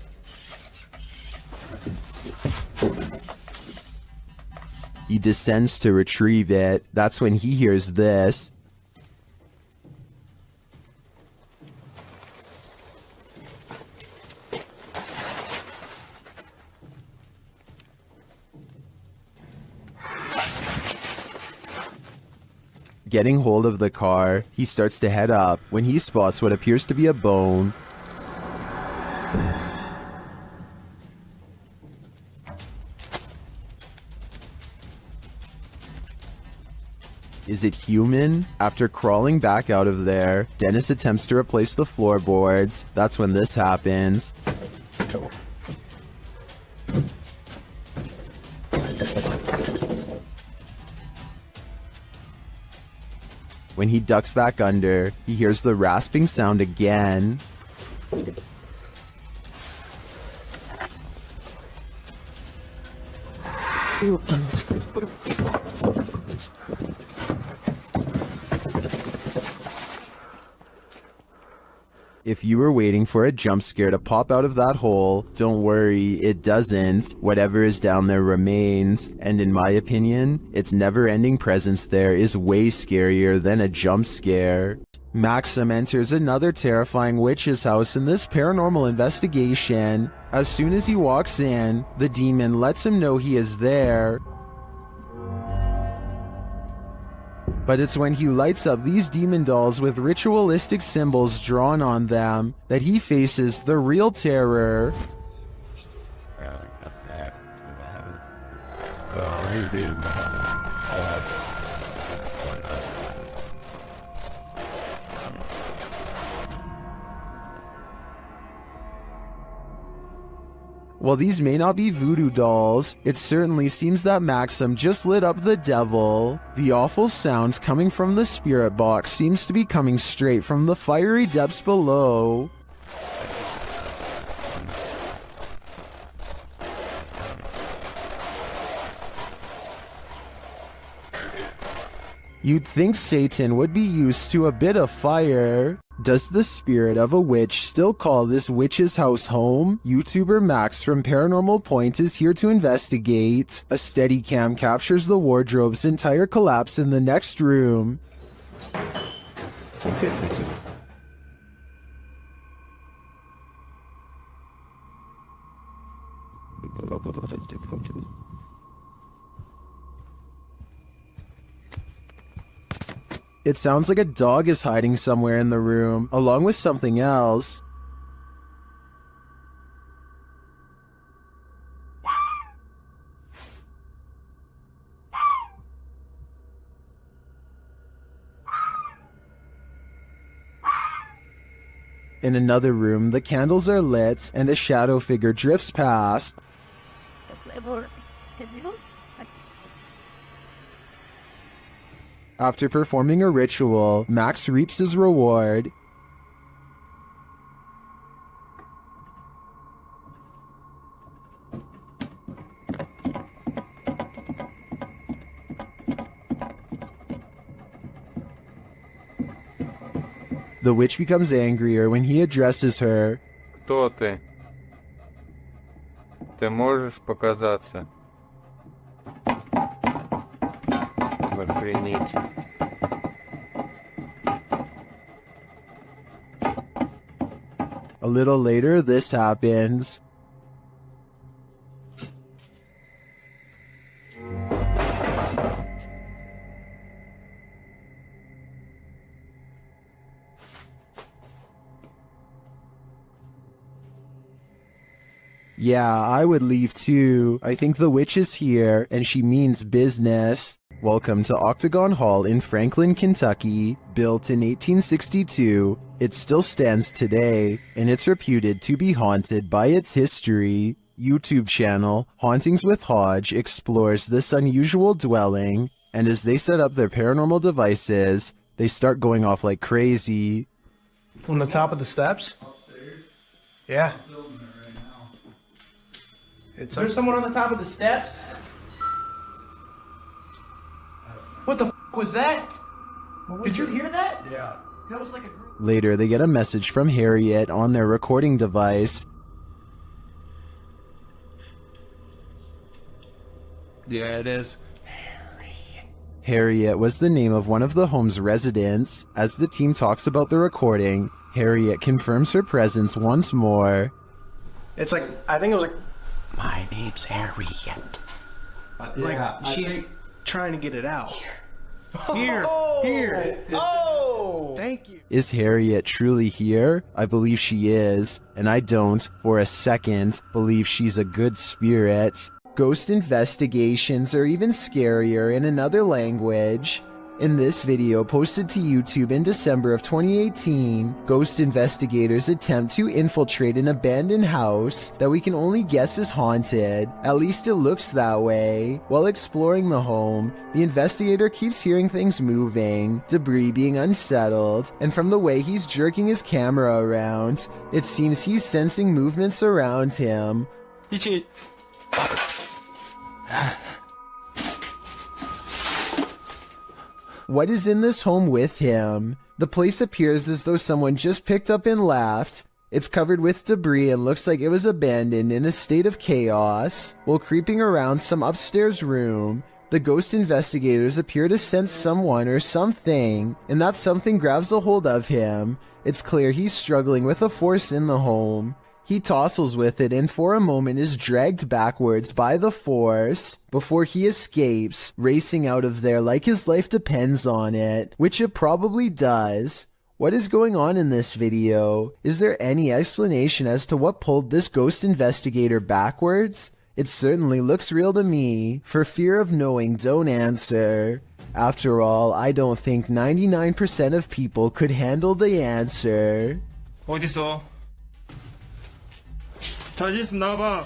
He descends to retrieve it. That's when he hears this. Getting hold of the car, he starts to head up when he spots what appears to be a bone. Is it human? After crawling back out of there, Dennis attempts to replace the floorboards. That's when this happens. When he ducks back under, he hears the rasping sound again. If you were waiting for a jump scare to pop out of that hole, don't worry, it doesn't. Whatever is down there remains, and in my opinion, its never-ending presence there is way scarier than a jump scare. Maxim enters another terrifying witch's house in this paranormal investigation. As soon as he walks in, the demon lets him know he is there. But it's when he lights up these demon dolls with ritualistic symbols drawn on them that he faces the real terror. While these may not be voodoo dolls, it certainly seems that Maxim just lit up the devil. The awful sounds coming from the spirit box seems to be coming straight from the fiery depths below. You'd think Satan would be used to a bit of fire. Does the spirit of a witch still call this witch's house home? YouTuber Max from Paranormal Point is here to investigate. A Steadicam captures the wardrobe's entire collapse in the next room. It sounds like a dog is hiding somewhere in the room, along with something else. In another room, the candles are lit, and a shadow figure drifts past. After performing a ritual, Max reaps his reward. The witch becomes angrier when he addresses her. Кто ты? Ты можешь показаться? Охренеть. A little later, this happens. Yeah, I would leave too. I think the witch is here, and she means business. Welcome to Octagon Hall in Franklin, Kentucky. Built in 1862, it still stands today, and it's reputed to be haunted by its history. YouTube channel Hauntings with Hodge explores this unusual dwelling, and as they set up their paranormal devices, they start going off like crazy. On the top of the steps? Yeah. There's someone on the top of the steps? What the f was that? Did you hear that? Yeah. That was like a group. Later, they get a message from Harriet on their recording device. Yeah, it is. Harriet was the name of one of the home's residents. As the team talks about the recording, Harriet confirms her presence once more. It's like, I think it was like, My name's Harriet. like she's trying to get it out. Here. Oh! Thank you. Is Harriet truly here? I believe she is, and I don't, for a second, believe she's a good spirit. Ghost investigations are even scarier in another language. In this video posted to YouTube in December of 2018, ghost investigators attempt to infiltrate an abandoned house that we can only guess is haunted. At least it looks that way. While exploring the home, the investigator keeps hearing things moving, debris being unsettled, and from the way he's jerking his camera around, it seems he's sensing movements around him. What is in this home with him? The place appears as though someone just picked up and left. It's covered with debris and looks like it was abandoned in a state of chaos. While creeping around some upstairs room, the ghost investigators appear to sense someone or something, and that something grabs a hold of him. It's clear he's struggling with a force in the home. He tussles with it and for a moment is dragged backwards by the force before he escapes, racing out of there like his life depends on it, which it probably does. What is going on in this video? Is there any explanation as to what pulled this ghost investigator backwards? It certainly looks real to me. For fear of knowing, don't answer. After all, I don't think 99% of people could handle the answer. 어딨어? 자지 있으면 나와봐.